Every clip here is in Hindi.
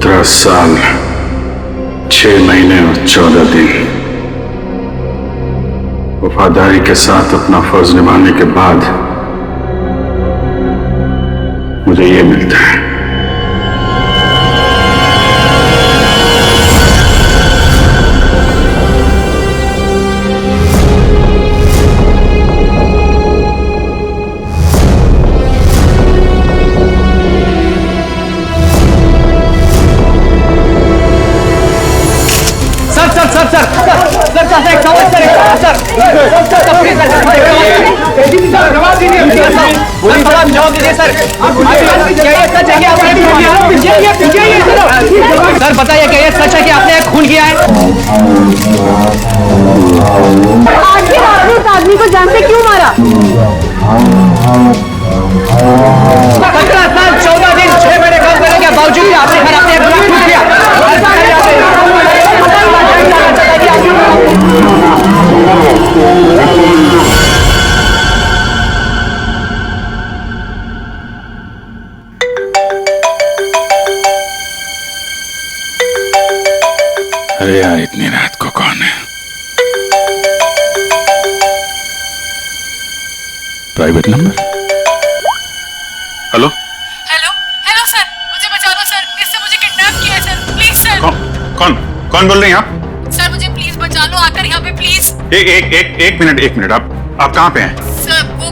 17 साल 6 महीने और 14 दिन वफादारी के साथ अपना फर्ज निभाने के बाद मुझे ये मिलता है। सर बताइए क्या ये सच है कि आपने खून किया है? आखिर आपने उस आदमी को जान से क्यों मारा? 17 साल 14 दिन 6 महीने काम करने के बावजूद भी आपने घर अपने खून किया। अरे यार, इतनी रात को कौन है? Private number? Hello hello hello sir, मुझे बचा दो सर, इससे मुझे किडनैप किया है सर, प्लीज सर। कौन बोल रही हैं आप? सर मुझे प्लीज बचा लो, आकर यहाँ पे प्लीज। एक मिनट आप कहाँ पे हैं? सर वो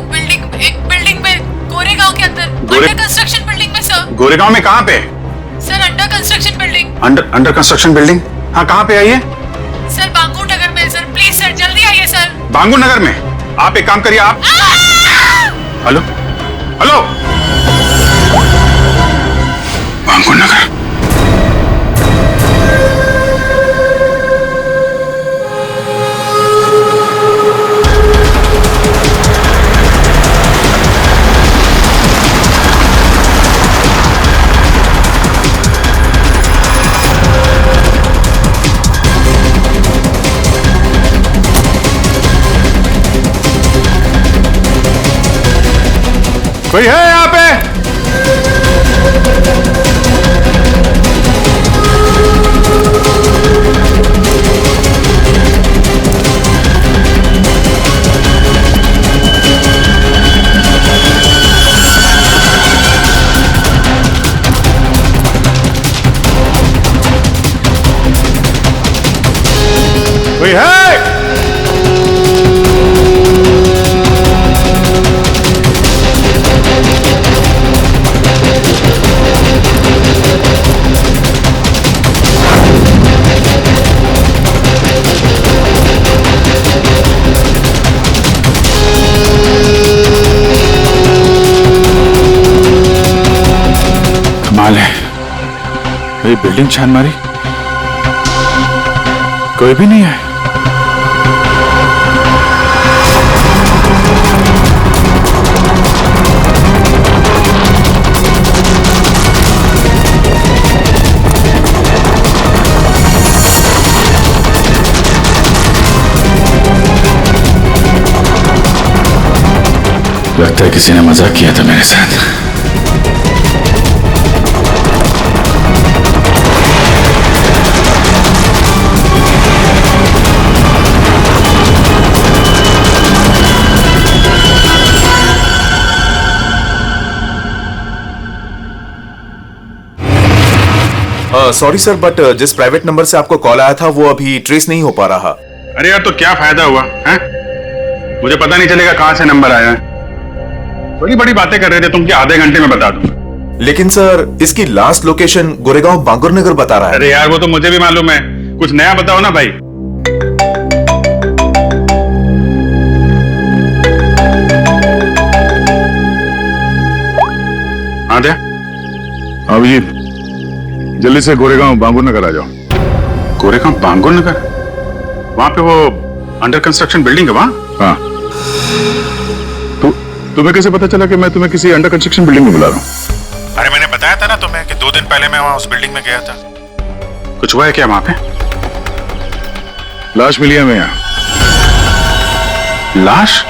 एक बिल्डिंग में गोरेगांव के अंदर, अंडर कंस्ट्रक्शन बिल्डिंग में सर। गोरेगांव में कहाँ पे? Sir under construction building. Under construction building? हाँ, कहाँ पे आइए? सर बांगूर नगर में सर, प्लीज सर जल्दी आइए सर। बांगूर नगर में? आप एक काम करिए, आप हेलो बांगूर नगर। कोई है यहाँ पे? कोई है? ये बिल्डिंग छान मारी, कोई भी नहीं है। लगता है किसी ने मजाक किया था मेरे साथ। सॉरी सर, बट जिस प्राइवेट नंबर से आपको कॉल आया था वो अभी ट्रेस नहीं हो पा रहा। अरे यार, तो क्या फायदा हुआ है? मुझे पता नहीं चलेगा कहां से नंबर आया है। बड़ी बड़ी बातें कर रहे थे तुम कि आधे घंटे में बता दूंगा। लेकिन सर इसकी लास्ट लोकेशन गोरेगांव बांगुर नगर बता रहा है। अरे यार, वो तो मुझे भी मालूम है, कुछ नया बताओ ना भाई। हाँ दे, अभिजीत जल्दी से गोरेगांव बांगुर नगर आ जाओ। गोरेगांव बांगुर नगर? वहां पे वो अंडर कंस्ट्रक्शन बिल्डिंग है वहां? हाँ। तुम्हें कैसे पता चला कि मैं तुम्हें किसी अंडर कंस्ट्रक्शन बिल्डिंग में बुला रहा हूँ? अरे मैंने बताया था ना तुम्हें कि 2 दिन पहले मैं वहां उस बिल्डिंग में गया था। कुछ हुआ है क्या वहां पे? लाश मिली है हमें यहाँ। लाश?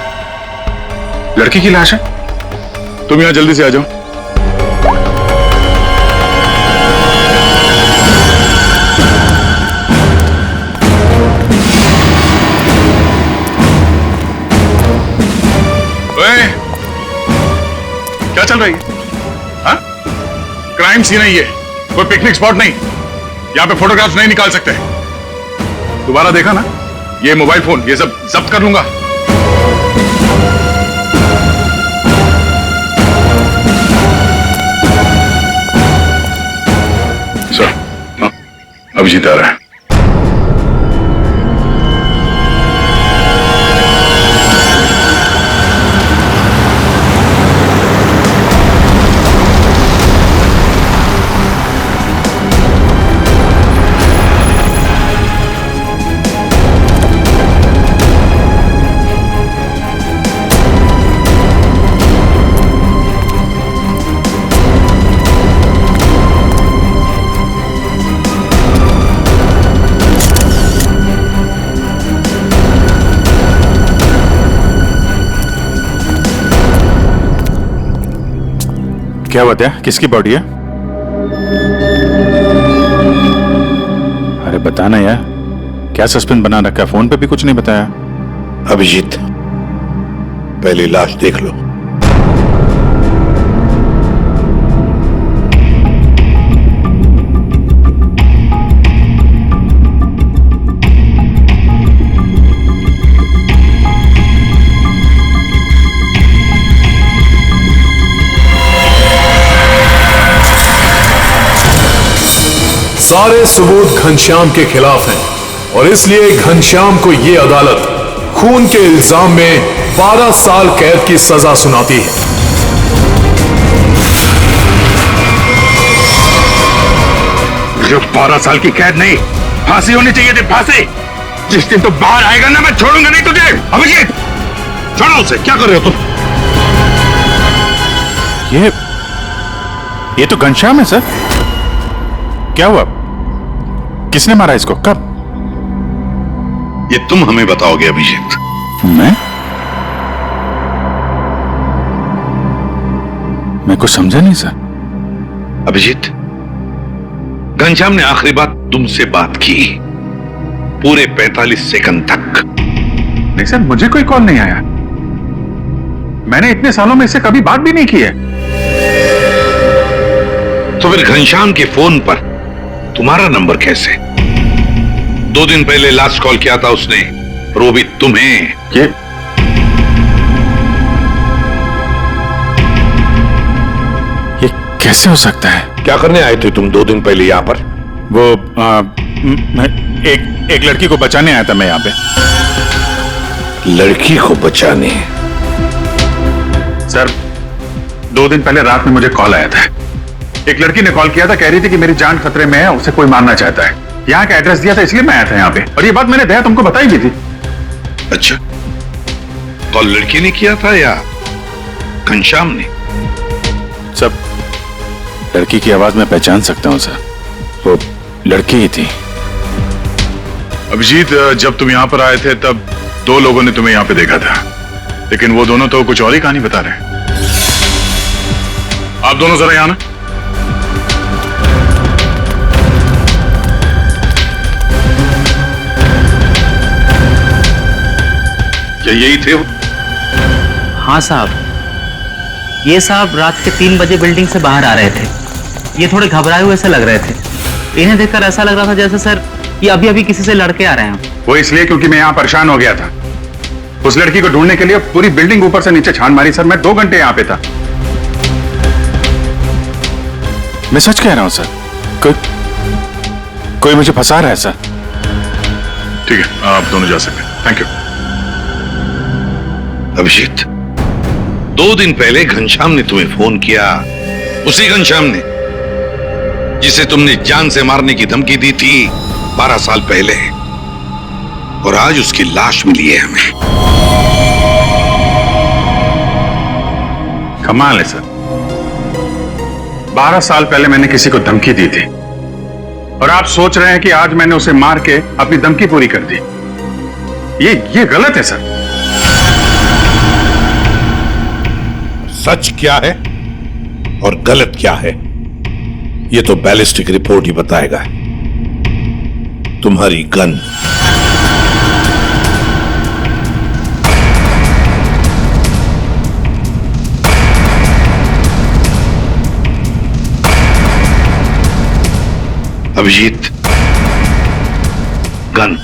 लड़की की लाश है? तुम यहाँ जल्दी से आ जाओ। मान रही है? हाँ? क्राइम सीन है ये, कोई पिकनिक स्पॉट नहीं। यहाँ पे फोटोग्राफ्स नहीं निकाल सकते। दोबारा देखा ना ये मोबाइल फोन, ये सब जब्त कर लूंगा। सर, हाँ, अभिजीत आ रहा है। क्या बात है? किसकी बॉडी है? अरे बताना यार, क्या सस्पेंस बना रखा है? फोन पे भी कुछ नहीं बताया। अभिजीत, पहले लाश देख लो। सारे सबूत घनश्याम के खिलाफ हैं और इसलिए घनश्याम को यह अदालत खून के इल्जाम में 12 साल कैद की सजा सुनाती है। जो 12 साल की कैद नहीं, फांसी होनी चाहिए थी, फांसी। जिस दिन तो बाहर आएगा ना, मैं छोड़ूंगा नहीं तुझे। अभिजीत, छोड़ो उसे। क्या कर रहे हो तुम? ये तो घनश्याम है सर। क्या हुआ? किसने मारा इसको? कब? ये तुम हमें बताओगे अभिजीत। मैं कुछ समझा नहीं सर। अभिजीत, घनश्याम ने आखिरी बात तुमसे बात की पूरे 45 सेकंड तक। नहीं सर, मुझे कोई कॉल नहीं आया। मैंने इतने सालों में इससे कभी बात भी नहीं की है। तो फिर घनश्याम के फोन पर तुम्हारा नंबर कैसे? 2 दिन पहले लास्ट कॉल किया था उसने, रोबित, तुम्हें। ये कैसे हो सकता है? क्या करने आए थे तुम 2 दिन पहले यहां पर? वो एक लड़की को बचाने आया था मैं यहाँ पे। लड़की को बचाने? सर, 2 दिन पहले रात में मुझे कॉल आया था। एक लड़की ने कॉल किया था, कह रही थी कि मेरी जान खतरे में है, उसे कोई मारना चाहता है। यहाँ का एड्रेस दिया था, इसलिए मैं आया था यहाँ पे। और ये बात मैंने दया तुमको बताई भी थी। अच्छा, कॉल लड़की ने किया था या घनश्याम ने? सब लड़की की आवाज मैं पहचान सकता हूँ सर, वो लड़की ही थी। अभिजीत, जब तुम यहाँ पर आए थे तब 2 लोगों ने तुम्हें यहाँ पे देखा था, लेकिन वो दोनों तो कुछ और ही कहानी बता रहे हैं। आप दोनों जरा यहाँ ना। क्या यही थे वो? हाँ साहब, ये साहब रात के 3 बजे बिल्डिंग से बाहर आ रहे थे। ये थोड़े घबराए हुए से लग रहे थे। इन्हें देखकर ऐसा लग रहा था जैसे सर ये अभी अभी किसी से लड़के आ रहे हैं। वो इसलिए क्योंकि मैं यहाँ परेशान हो गया था। उस लड़की को ढूंढने के लिए पूरी बिल्डिंग ऊपर से नीचे छान मारी सर। मैं 2 घंटे यहाँ पे था। मैं सच कह रहा हूँ सर, कोई मुझे फंसा रहा है सर। ठीक है, आप दोनों जा सकते हैं। Thank you. अभिजीत, 2 दिन पहले घनश्याम ने तुम्हें फोन किया, उसी घनश्याम ने जिसे तुमने जान से मारने की धमकी दी थी 12 साल पहले, और आज उसकी लाश मिली है हमें। कमाल है सर, 12 साल पहले मैंने किसी को धमकी दी थी और आप सोच रहे हैं कि आज मैंने उसे मार के अपनी धमकी पूरी कर दी। ये गलत है सर। सच क्या है और गलत क्या है, ये तो बैलिस्टिक रिपोर्ट ही बताएगा। तुम्हारी गन अभिजीत, गन।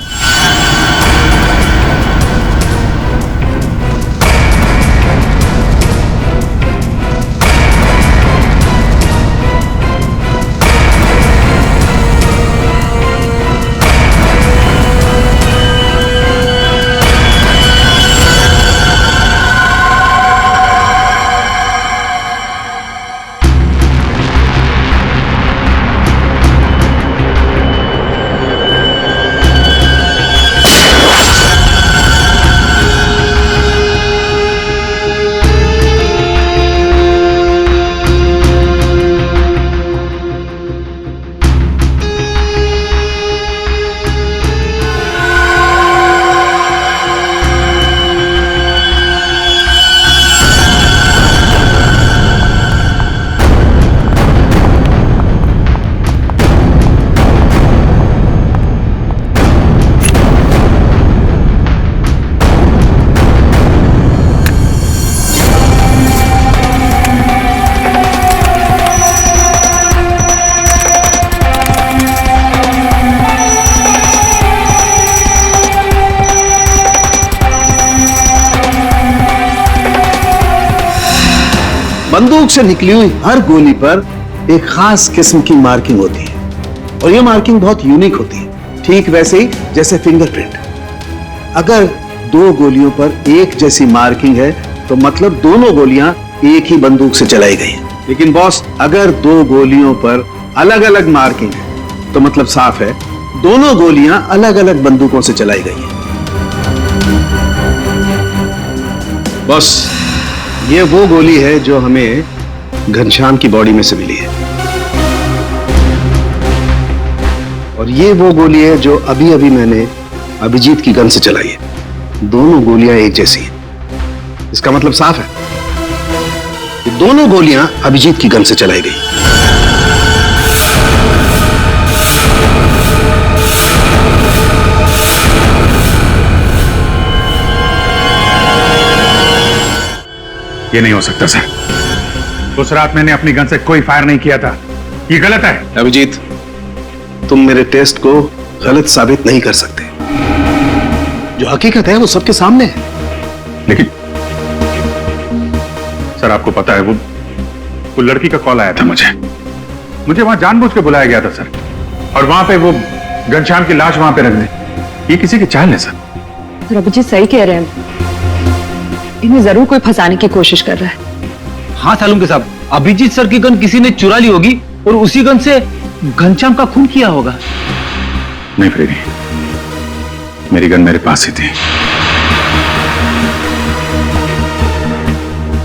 बंदूक से निकली हुई हर गोली पर एक खास किस्म की मार्किंग होती है और यह मार्किंग बहुत यूनिक होती है, ठीक वैसे ही जैसे फिंगरप्रिंट। अगर दो गोलियों पर एक जैसी मार्किंग है तो मतलब दोनों गोलियां एक ही बंदूक से चलाई गई हैं। लेकिन बॉस, अगर दो गोलियों पर अलग अलग मार्किंग है तो मतलब साफ है दोनों गोलियां अलग अलग बंदूकों से चलाई गई हैं। बॉस, ये वो गोली है जो हमें घनश्याम की बॉडी में से मिली है और ये वो गोली है जो अभी अभी मैंने अभिजीत की गन से चलाई है। दोनों गोलियां एक जैसी हैं। इसका मतलब साफ है कि दोनों गोलियां अभिजीत की गन से चलाई गई। ये नहीं हो सकता सर। उस रात मैंने अपनी गन से कोई फायर नहीं किया था। ये गलत है। अभिजीत, तुम मेरे टेस्ट को गलत साबित नहीं कर सकते। जो हकीकत है वो सबके सामने है। लेकिन सर, आपको पता है वो लड़की का कॉल आया था मुझे वहां जानबूझ के बुलाया गया था सर, और वहां पे वो घनश्याम की लाश वहां पे रख दी। ये किसी की चाल है सर। अभिजीत सही कह रहे हैं, इन्हें जरूर कोई फंसाने की कोशिश कर रहा है। हाँ सालुंके साहब, अभिजीत सर की गन किसी ने चुरा ली होगी और उसी गन से घनश्याम का खून किया होगा। नहीं फ्रेडी, मेरी गन मेरे पास ही थी।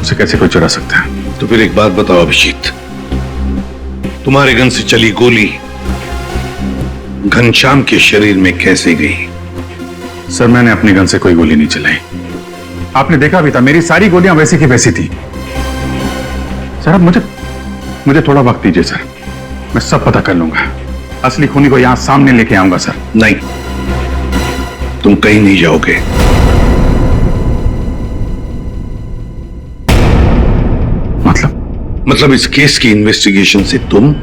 उसे कैसे कोई चुरा सकता है? तो फिर एक बात बताओ अभिजीत, तुम्हारे गन से चली गोली घनश्याम के शरीर में कैसे गई? सर, मैंने अपनी गन से कोई गोली नहीं चलाई। आपने देखा भी था, मेरी सारी गोलियां वैसी की वैसी थी। सर, अब मुझे थोड़ा वक्त दीजिए सर, मैं सब पता कर लूंगा। असली खूनी को यहां सामने लेके आऊंगा सर। नहीं, तुम कहीं नहीं जाओगे। मतलब इस केस की इन्वेस्टिगेशन से तुम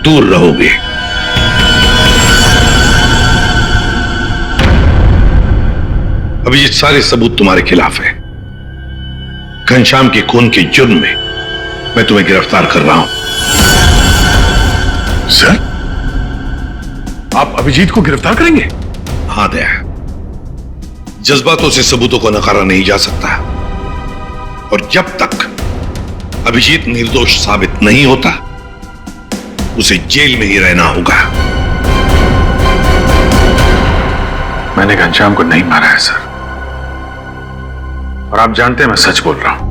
दूर रहोगे। अभिजीत, सारे सबूत तुम्हारे खिलाफ है। घनश्याम के खून के जुर्म में मैं तुम्हें गिरफ्तार कर रहा हूं। सर, आप अभिजीत को गिरफ्तार करेंगे? हाँ दया, जज्बातों से सबूतों को नकारा नहीं जा सकता, और जब तक अभिजीत निर्दोष साबित नहीं होता उसे जेल में ही रहना होगा। मैंने घनश्याम को नहीं मारा है सर, और आप जानते हैं मैं सच बोल रहा हूं।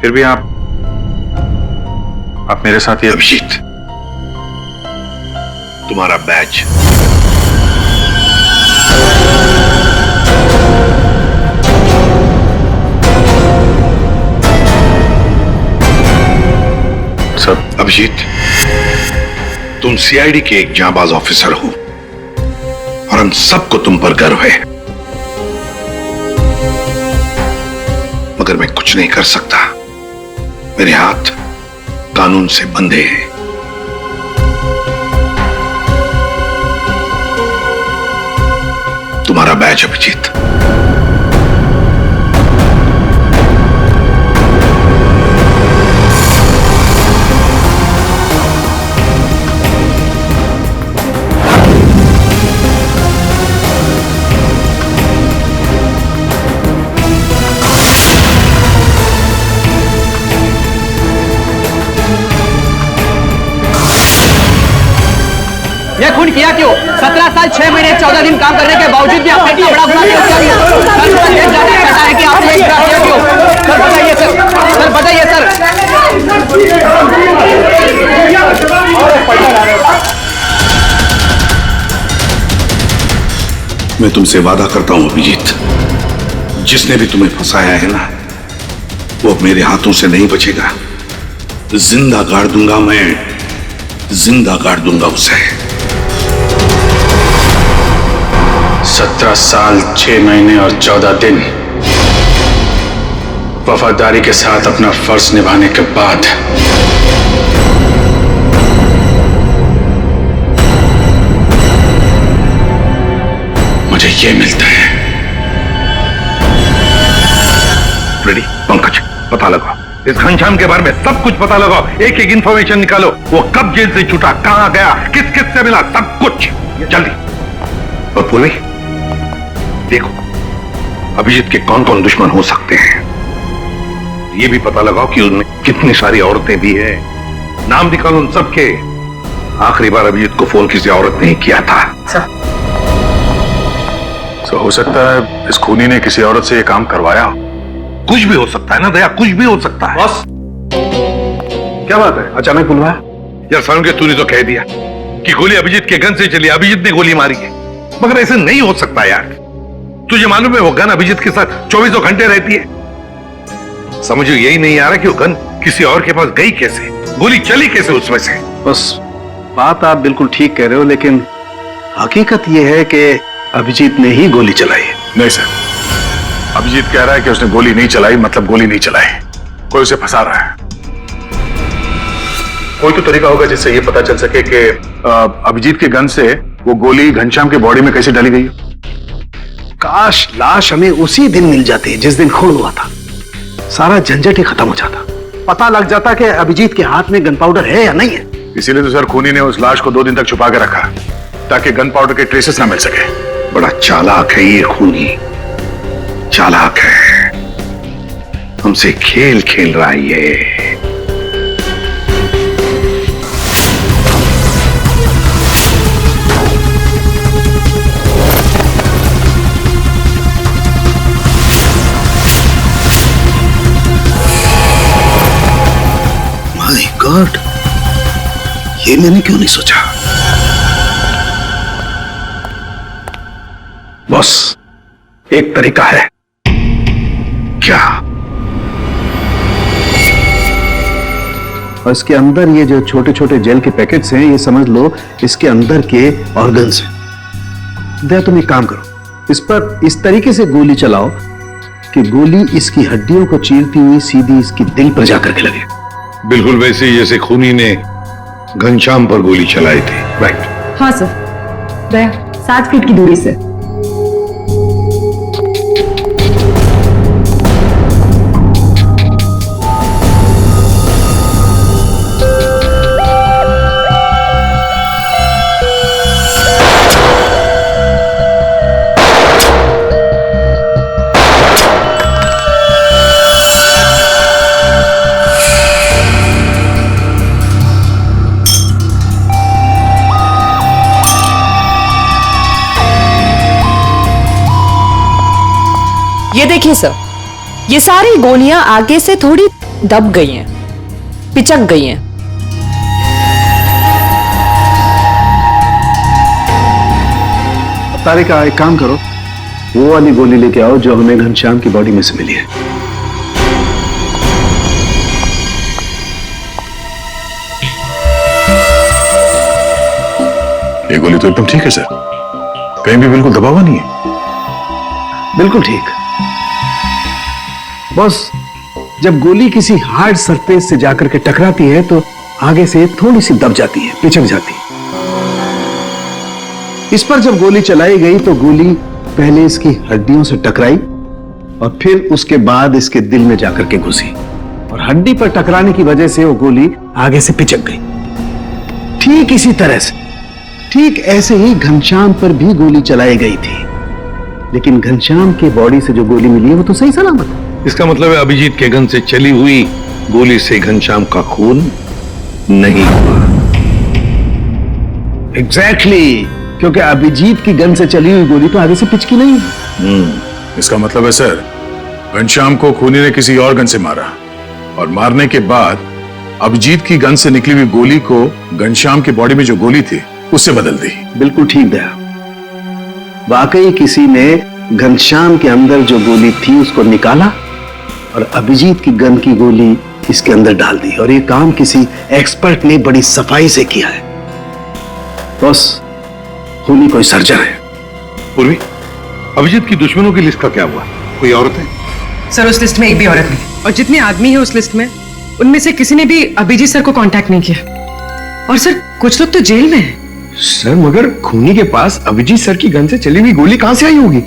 फिर भी आप मेरे साथ ये। अभिजीत, तुम्हारा बैच। सर, अभिजीत, तुम सीआईडी के एक जांबाज ऑफिसर हो और हम सबको तुम पर गर्व है, मगर मैं कुछ नहीं कर सकता। मेरे हाथ कानून से बंधे हैं। तुम्हारा बैच अभिजीत। ये खून किया क्यों? 17 साल 6 महीने 14 दिन काम करने के बावजूद भी आपने इतना बड़ा गुनाह क्यों किया? सर मुझे जानना चाहता है कि आपने इतना किया क्यों? सर बताइए सर, सर बताइए सर। मैं तुमसे वादा करता हूं अभिजीत, जिसने भी तुम्हें फंसाया है ना, वो मेरे हाथों से नहीं बचेगा। जिंदा गाड़ दूंगा मैं, जिंदा गाड़ दूंगा उसे। 17 साल 6 महीने और 14 दिन वफादारी के साथ अपना फर्ज निभाने के बाद मुझे ये मिलता है। रेडी पंकज, पता लगाओ इस घनश्याम के बारे में, सब कुछ पता लगाओ, एक एक इंफॉर्मेशन निकालो। वो कब जेल से छूटा, कहां गया, किस किस से मिला, सब कुछ जल्दी। और पूर्वी देखो अभिजीत के कौन कौन दुश्मन हो सकते हैं, ये भी पता लगाओ कि उनमें कितनी सारी औरतें भी है। नाम निकालो उन सबके। आखिरी बार अभिजीत को फोन किसी औरत ने किया था। तो हो सकता है इस खूनी ने किसी औरत से ये काम करवाया हो। कुछ भी हो सकता है ना दया, कुछ भी हो सकता है। बॉस, क्या बात है, अचानक बुलवाया? यार सारुण के तूने तो कह दिया कि गोली अभिजीत के गन से चली, अभिजीत ने गोली मारी है, मगर ऐसे नहीं हो सकता यार। तुझे मालूम है वो गन अभिजीत के साथ 24 घंटे रहती है। समझ यही नहीं आ रहा कि वो गन किसी और के पास गई कैसे, गोली चली कैसे उसमें से। बस बात आप बिल्कुल ठीक कह रहे हो, लेकिन हकीकत यह है कि अभिजीत ने ही गोली चलाई है। नहीं सर, अभिजीत कह रहा है कि उसने गोली नहीं चलाई, मतलब गोली नहीं चलाई, कोई उसे फंसा रहा है। कोई तो तरीका होगा जिससे ये पता चल सके कि अभिजीत के गन से वो गोली घनश्याम के बॉडी में कैसे डाली गई है। काश लाश हमें उसी दिन मिल जाती जिस दिन खून हुआ था, सारा झंझट ही खत्म हो जाता, पता लग जाता कि अभिजीत के हाथ में गन पाउडर है या नहीं है। इसीलिए तो सर खूनी ने उस लाश को 2 दिन तक छुपा के रखा, ताकि गन पाउडर के ट्रेसेस ना मिल सके। बड़ा चालाक है ये खूनी, चालाक है, हमसे खेल खेल रहा है ये। माय गॉड, ये मैंने क्यों नहीं सोचा। बॉस, एक तरीका है। क्या? और इसके अंदर ये जो छोटे छोटे जेल के पैकेट्स हैं, ये समझ लो इसके अंदर के ऑर्गन्स हैं। दया तुम एक काम करो, इस पर इस तरीके से गोली चलाओ कि गोली इसकी हड्डियों को चीरती हुई सीधी इसकी दिल पर जाकर के लगे। बिल्कुल वैसे ही जैसे खूनी ने घनश्याम पर गोली चलाई थी। राइट। हाँ सर, दया 7 फीट की दूरी से। ये देखिए सर, ये सारी गोलियां आगे से थोड़ी दब गई हैं, पिचक गई हैं। तारिका एक काम करो, वो वाली गोली लेके आओ जो हमें घनश्याम की बॉडी में से मिली है। ये गोली तो एकदम ठीक है सर, कहीं भी बिल्कुल दबा हुआ नहीं है। बिल्कुल ठीक। बस जब गोली किसी हार्ड सरफेस से जाकर के टकराती है तो आगे से थोड़ी सी दब जाती है, पिचक जाती है। इस पर जब गोली चलाई गई तो गोली पहले इसकी हड्डियों से टकराई और फिर उसके बाद इसके दिल में जाकर के घुसी और हड्डी पर टकराने की वजह से वो गोली आगे से पिचक गई। ठीक इसी तरह से, ठीक ऐसे ही घनश्याम पर भी गोली चलाई गई थी, लेकिन घनश्याम के बॉडी से जो गोली मिली है वो तो सही सलामत है। इसका मतलब है अभिजीत के गन से चली हुई गोली से घनश्याम का खून नहीं हुआ। एग्जैक्टली, क्योंकि अभिजीत की गन से चली हुई गोली तो आगे से पिचकी नहीं है। इसका मतलब है सर, घनश्याम को खूनी ने किसी और गन से मारा और मारने के बाद अभिजीत की गन से निकली हुई गोली को घनश्याम की बॉडी में जो गोली थी उससे बदल दी। बिल्कुल ठीक दया, वाकई किसी ने घनश्याम के अंदर जो गोली थी उसको निकाला और अभिजीत की गन की गोली इसके अंदर डाल दी, और ये काम किसी एक्सपर्ट ने बड़ी सफाई से किया है। बस खूनी कोई सर्जन है। पूर्वी, अभिजीत की दुश्मनों की लिस्ट का क्या हुआ? कोई औरत है? सर उस लिस्ट में एक भी औरत नहीं, और जितने आदमी है उस लिस्ट में उनमें से किसी ने भी अभिजीत सर को कांटेक्ट नहीं किया। और सर कुछ लोग तो जेल में हैं। सर मगर खूनी के पास अभिजीत सर की गन से चली हुई गोली कहां से आई होगी?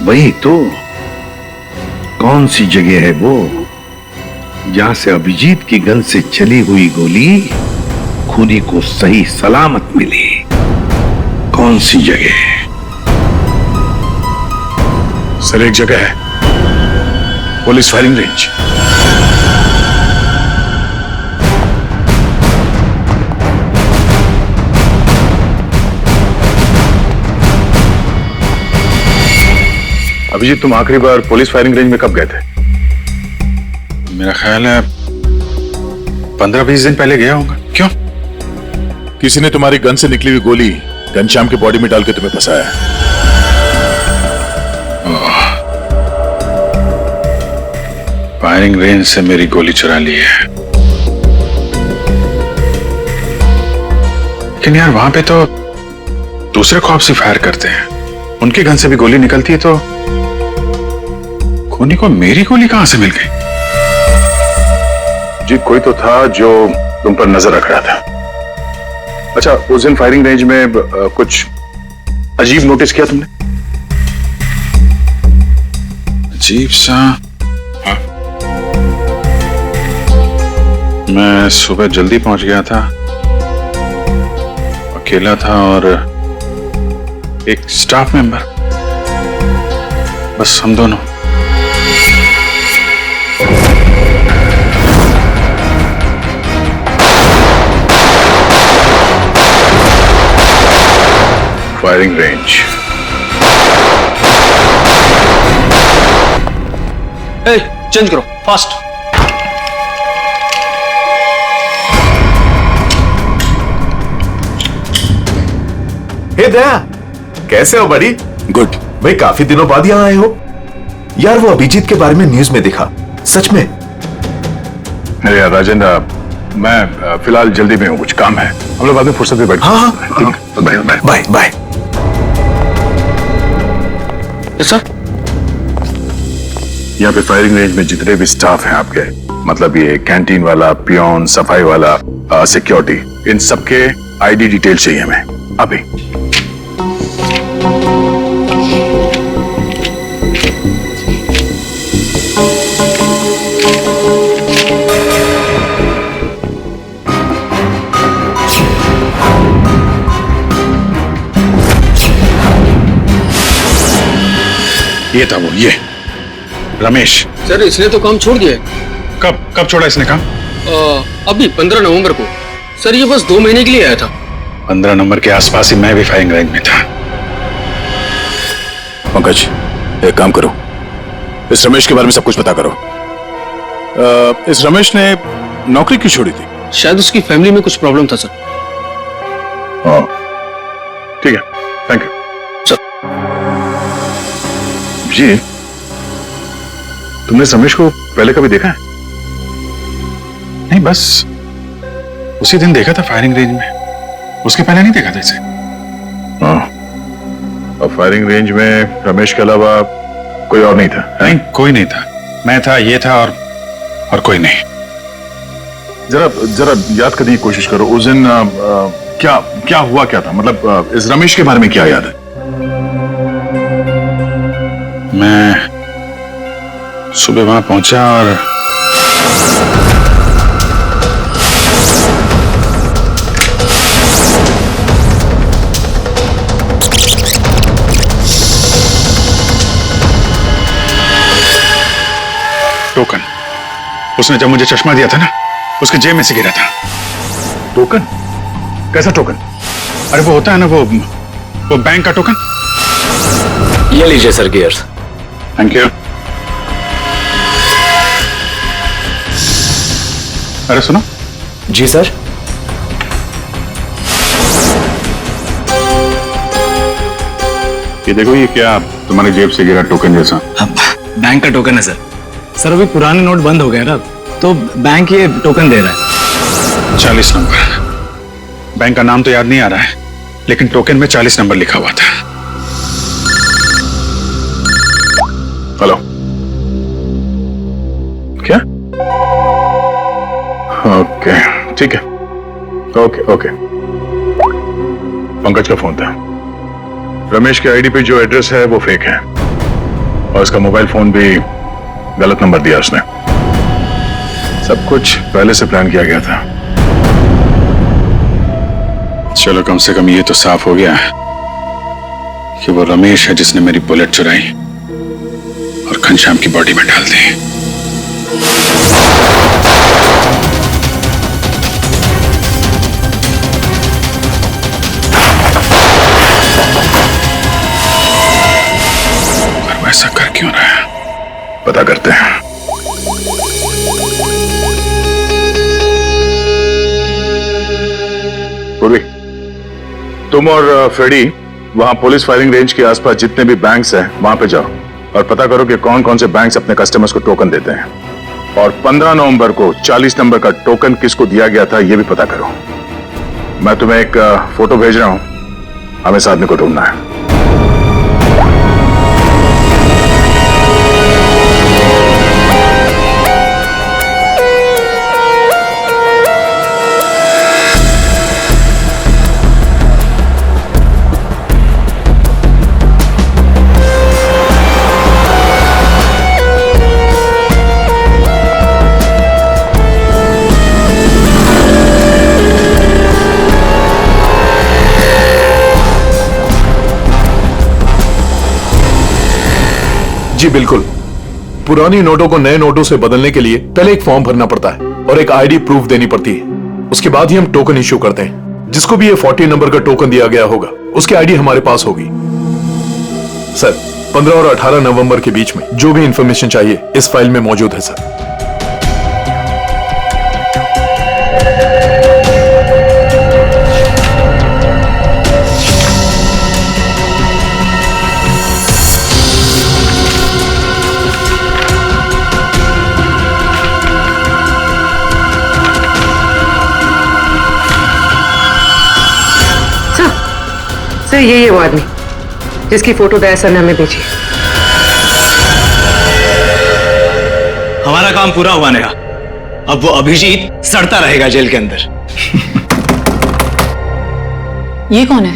वही तो कौन सी जगह है वो जहां से अभिजीत की गन से चली हुई गोली खूनी को सही सलामत मिली? कौन सी जगह? सर एक जगह है, पुलिस फायरिंग रेंज। अभिजीत, तुम आखिरी बार पुलिस फायरिंग रेंज में कब गए थे? मेरा ख्याल है 15-20 दिन पहले गया होगा। क्यों? किसी ने तुम्हारी गन से निकली हुई गोली घनश्याम की बॉडी में डाल के तुम्हें फंसाया है। फायरिंग रेंज से मेरी गोली चुरा ली है, लेकिन यार वहां पे तो दूसरे खौफ से फायर करते हैं, उनकी गन से भी गोली निकलती है, तो खूनी को मेरी गोली कहां से मिल गई? जी कोई तो था जो तुम पर नजर रख रहा था। अच्छा, उस दिन फायरिंग रेंज में कुछ अजीब नोटिस किया तुमने? अजीब सा? हाँ, मैं सुबह जल्दी पहुंच गया था, अकेला था और एक स्टाफ मेंबर, बस हम दोनों। Firing range. चेंज करो फास्ट। हे दया, कैसे हो बड़ी? गुड। भाई काफी दिनों बाद यहाँ आए हो। यार वो अभिजीत के बारे में न्यूज में दिखा, सच में? अरे यार राजेंद्र, मैं फिलहाल जल्दी में हूँ, कुछ काम है, हम लोग बाद में फुर्सत में बैठ। हाँ, ठीक है, bye bye bye bye. Sir यहाँ पे फायरिंग रेंज में जितने भी स्टाफ हैं आपके, मतलब ये कैंटीन वाला, पियोन, सफाई वाला, सिक्योरिटी, इन सबके आईडी डिटेल चाहिए हमें अभी। ये था वो, ये रमेश। सर इसने तो काम छोड़ दिया। कब छोड़ा इसने काम? अभी 15 नवंबर को। सर ये बस 2 महीने के लिए आया था। 15 नंबर के आसपास ही मैं भी फायरिंग रेंज में था। पंकज, एक काम करो, इस रमेश के बारे में सब कुछ पता करो। इस रमेश ने नौकरी क्यों छोड़ी थी? शायद उसकी फैमिली में कुछ प्रॉब्लम था सर। ठीक है, थैंक यू सर। जी, तुमने रमेश को पहले कभी देखा है? नहीं, बस उसी दिन देखा था फायरिंग रेंज में, उसके पहले नहीं देखा था इसे। हाँ, और फायरिंग रेंज में रमेश के अलावा कोई और नहीं था? नहीं, कोई नहीं था। मैं था, ये था और कोई नहीं। जरा जरा याद करने की कोशिश करो, उस दिन क्या हुआ, क्या था? मतलब इस रमेश के बारे में क्या याद है? मैं सुबह वहां पहुंचा और टोकन, उसने जब मुझे चश्मा दिया था ना, उसके जेब में से गिरा था। टोकन? कैसा टोकन? अरे वो होता है ना, वो बैंक का टोकन। ये लीजिए सर गियर्स। Thank you. अरे सुनो। जी सर। ये देखो, ये क्या तुम्हारी जेब से गिरा टोकन जैसा? बैंक का टोकन है सर। सर अभी पुराने नोट बंद हो गए ना, तो बैंक ये टोकन दे रहा है। 40 नंबर। बैंक का नाम तो याद नहीं आ रहा है, लेकिन टोकन में 40 नंबर लिखा हुआ था। हेलो, क्या? ओके, ठीक है। ओके। पंकज का फोन था। रमेश के आईडी पे जो एड्रेस है वो फेक है, और उसका मोबाइल फोन भी गलत नंबर दिया उसने। सब कुछ पहले से प्लान किया गया था। चलो, कम से कम ये तो साफ हो गया कि वो रमेश है जिसने मेरी बुलेट चुराई और घनश्याम की बॉडी में डाल दी। और वो ऐसा कर क्यों रहा है, पता करते हैं। पूर्वी, तुम और फ्रेडी वहां पुलिस फायरिंग रेंज के आसपास जितने भी बैंक्स हैं वहां पे जाओ और पता करो कि कौन कौन से बैंक्स अपने कस्टमर्स को टोकन देते हैं, और 15 नवंबर को 40 नंबर का टोकन किसको दिया गया था ये भी पता करो। मैं तुम्हें एक फोटो भेज रहा हूं, हमें इस आदमी को ढूंढना है। जी बिल्कुल। पुरानी नोटों को नए नोटों से बदलने के लिए पहले एक फॉर्म भरना पड़ता है और एक आईडी प्रूफ देनी पड़ती है। उसके बाद ही हम टोकन इश्यू करते हैं। जिसको भी ये 40 नंबर का टोकन दिया गया होगा उसकी आईडी हमारे पास होगी। सर, 15 और 18 नवंबर के बीच में जो भी इंफॉर्मेशन चाहिए इस फाइल में मौजूद है सर। सर ये वो आदमी जिसकी फोटो दया सर ने हमें भेजी। हमारा काम पूरा हुआ नेहा। अब वो अभिजीत सड़ता रहेगा जेल के अंदर। ये कौन है?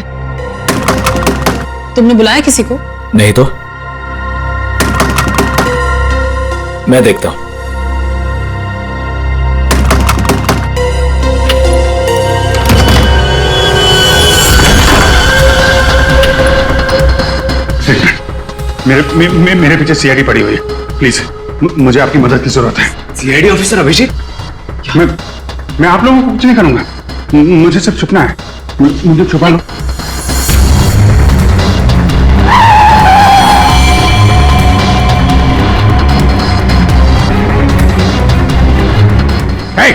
तुमने बुलाया किसी को? नहीं तो मैं देखता हूं। मेरे पीछे सीआईडी पड़ी हुई है। प्लीज, मुझे आपकी मदद की जरूरत है। CID officer Abhijeet? मैं आप लोगों को कुछ नहीं करूंगा, मुझे सिर्फ छुपना है। मुझे छुपा लो।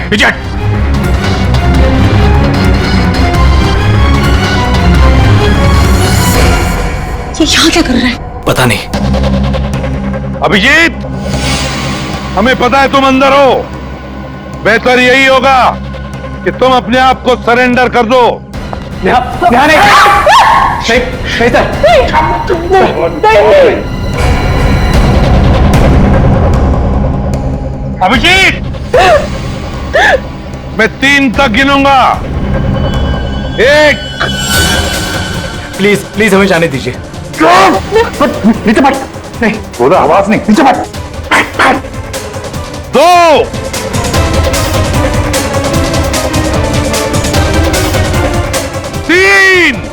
विजय, ये यहाँ क्या कर रहा है? पता नहीं। अभिजीत, हमें पता है तुम अंदर हो। बेहतर यही होगा कि तुम अपने आप को सरेंडर कर दो। अभिजीत, मैं 3 तक गिनूंगा। 1। प्लीज प्लीज हमें जाने दीजिए। नीचे बैठ। नहीं, बोला आवाज नहीं, नीचे बैठ। 2। 3।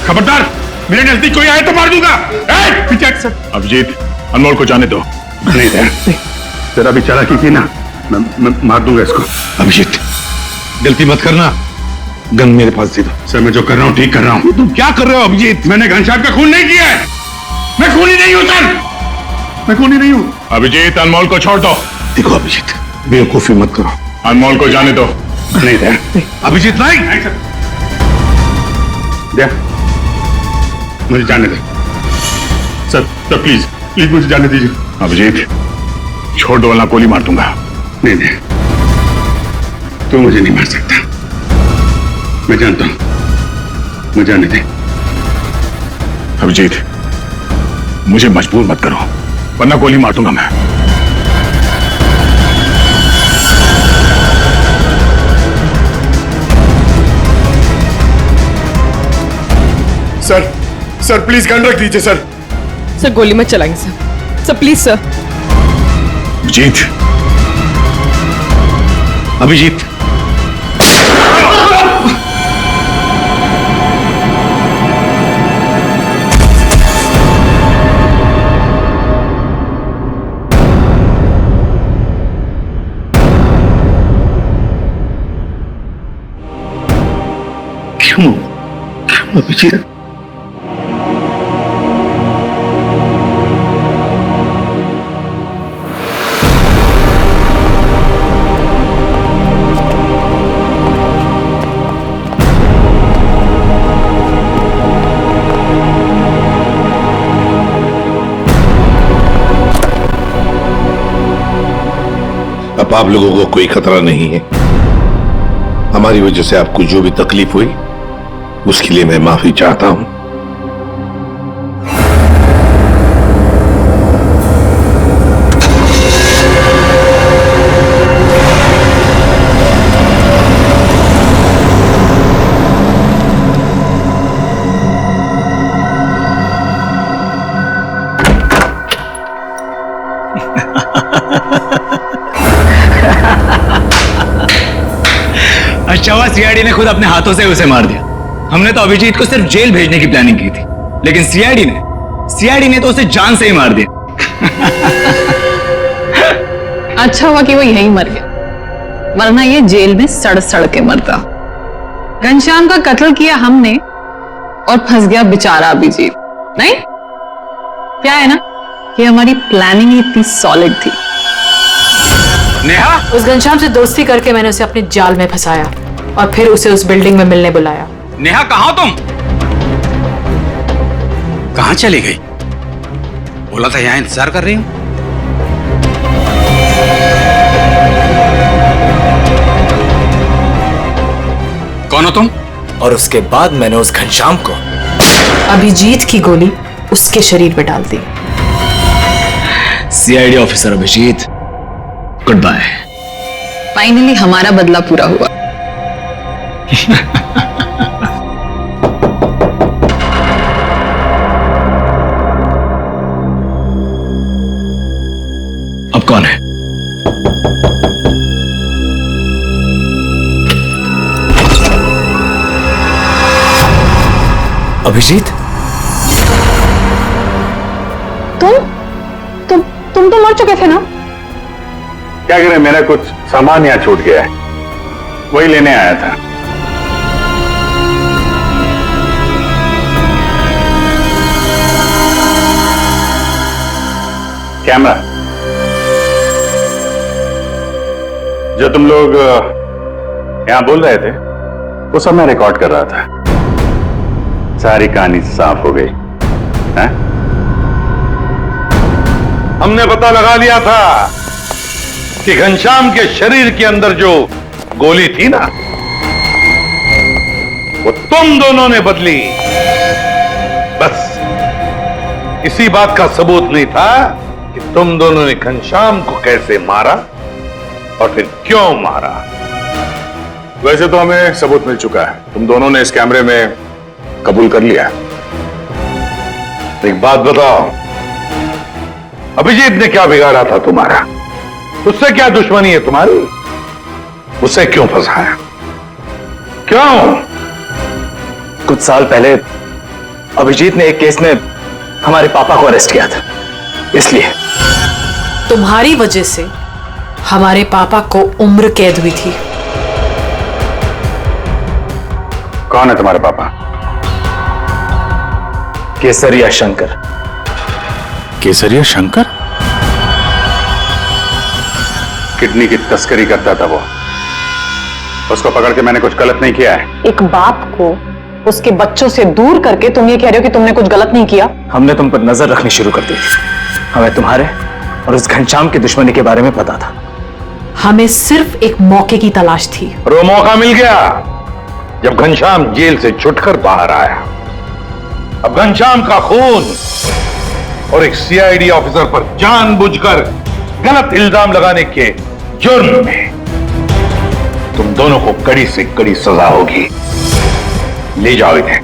खबरदार, मेरे नजदीक कोई आए तो मार दूंगा। पीछे हट सर। अभिजीत, अनमोल को जाने दो। नहीं तेरा भी चालाकी की ना, मैं मार दूंगा इसको। अभिजीत, गलती मत करना। गन मेरे पास दे दो। सर, मैं जो कर रहा हूँ ठीक कर रहा हूँ। तुम क्या कर रहे हो अभिजीत? मैंने घनश्याम का खून नहीं किया है। मैं खूनी नहीं हूँ सर, मैं खूनी नहीं हूँ। अभिजीत, अनमोल को छोड़ दो। देखो अभिजीत, बेवकूफी मत करो। अनमोल को जाने दो। नहीं अभिजीत, नहीं सर, मुझे जाने दे सर। सर प्लीज प्लीज मुझे जाने दीजिए। अभिजीत, छोड़ दो वरना गोली मार दूंगा। नहीं, तू मुझे नहीं मार सकता, मैं जानता हूं। मुझे जाने दे। अभिजीत, मुझे मजबूर मत करो वरना गोली मार दूंगा मैं। सर सर प्लीज गन रख दीजिए सर। सर गोली मत चलाएंगे sir. Sir please sir. Abhijeet, Abhijeet, क्यों अभिजीत? अब आप लोगों को कोई खतरा नहीं है। हमारी वजह से आपको जो भी तकलीफ हुई उसके लिए मैं माफी चाहता हूं। अच्छा हुआ सीआईडी ने खुद अपने हाथों से उसे मार दिया। हमने तो अभिजीत को सिर्फ जेल भेजने की प्लानिंग की थी, लेकिन सीआईडी ने तो उसे जान से ही मार दिया। अच्छा हुआ कि वो यहीं मर गया, वरना ये जेल में सड़ सड़ के मरता। घनश्याम का कत्ल किया हमने और फंस गया बेचारा अभिजीत। नहीं, क्या है ना कि हमारी प्लानिंग इतनी सॉलिड थी। नेहा, उस घनश्याम से दोस्ती करके मैंने उसे अपने जाल में फंसाया और फिर उसे उस बिल्डिंग में मिलने बुलाया। नेहा कहाँ हो तुम? कहाँ चली गई? बोला था यहाँ इंतजार कर रही हूं। कौन हो तुम? और उसके बाद मैंने उस घनश्याम को अभिजीत की गोली उसके शरीर पे डाल दी। CID officer Abhijeet, goodbye. Finally हमारा बदला पूरा हुआ। अब कौन है? अभिजीत, तुम तो मर चुके थे ना? क्या करें, मेरा कुछ सामान यहाँ छूट गया है, वही लेने आया था। कैमरा जो तुम लोग यहां बोल रहे थे वो सब मैं रिकॉर्ड कर रहा था। सारी कहानी साफ हो गई है? हमने पता लगा लिया था कि घनश्याम के शरीर के अंदर जो गोली थी ना, वो तुम दोनों ने बदली। बस इसी बात का सबूत नहीं था कि तुम दोनों ने घनश्याम को कैसे मारा और फिर क्यों मारा। वैसे तो हमें सबूत मिल चुका है, तुम दोनों ने इस कैमरे में कबूल कर लिया। एक बात बताओ, अभिजीत ने क्या बिगाड़ा था तुम्हारा? उससे क्या दुश्मनी है तुम्हारी? उसे क्यों फंसाया? क्यों? कुछ साल पहले अभिजीत ने एक केस में हमारे पापा को अरेस्ट किया था, इसलिए। तुम्हारी वजह से हमारे पापा को उम्र कैद हुई थी। कौन है तुम्हारे पापा? केसरिया शंकर। केसरिया शंकर? किडनी की तस्करी करता था वो। उसको पकड़ के मैंने कुछ गलत नहीं किया है। एक बाप को उसके बच्चों से दूर करके तुम ये कह रहे हो कि तुमने कुछ गलत नहीं किया? हमने तुम पर नजर रखनी शुरू कर दी थी। हमें तुम्हारे और उस घनश्याम की दुश्मनी के बारे में पता था। हमें सिर्फ एक मौके की तलाश थी और वो मौका मिल गया जब घनश्याम जेल से छुटकर बाहर आया। अब घनश्याम का खून और एक सीआईडी ऑफिसर पर जानबूझकर गलत इल्जाम लगाने के जुर्म में तुम दोनों को कड़ी से कड़ी सजा होगी। ले जाओ इन्हें।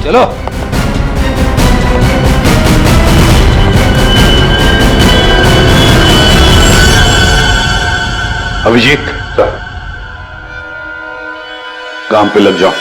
चलो। अभिजीत, काम पे लग जाओ।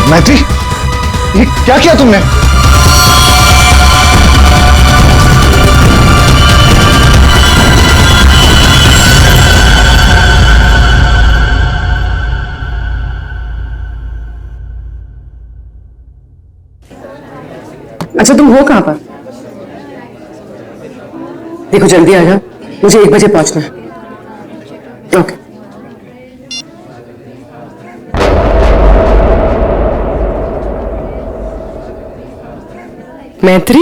मैत्री, ये क्या किया तुमने? अच्छा तुम हो कहां पर? देखो जल्दी आ जाओ, मुझे 1 बजे पहुंचना है। ओके। मैत्री,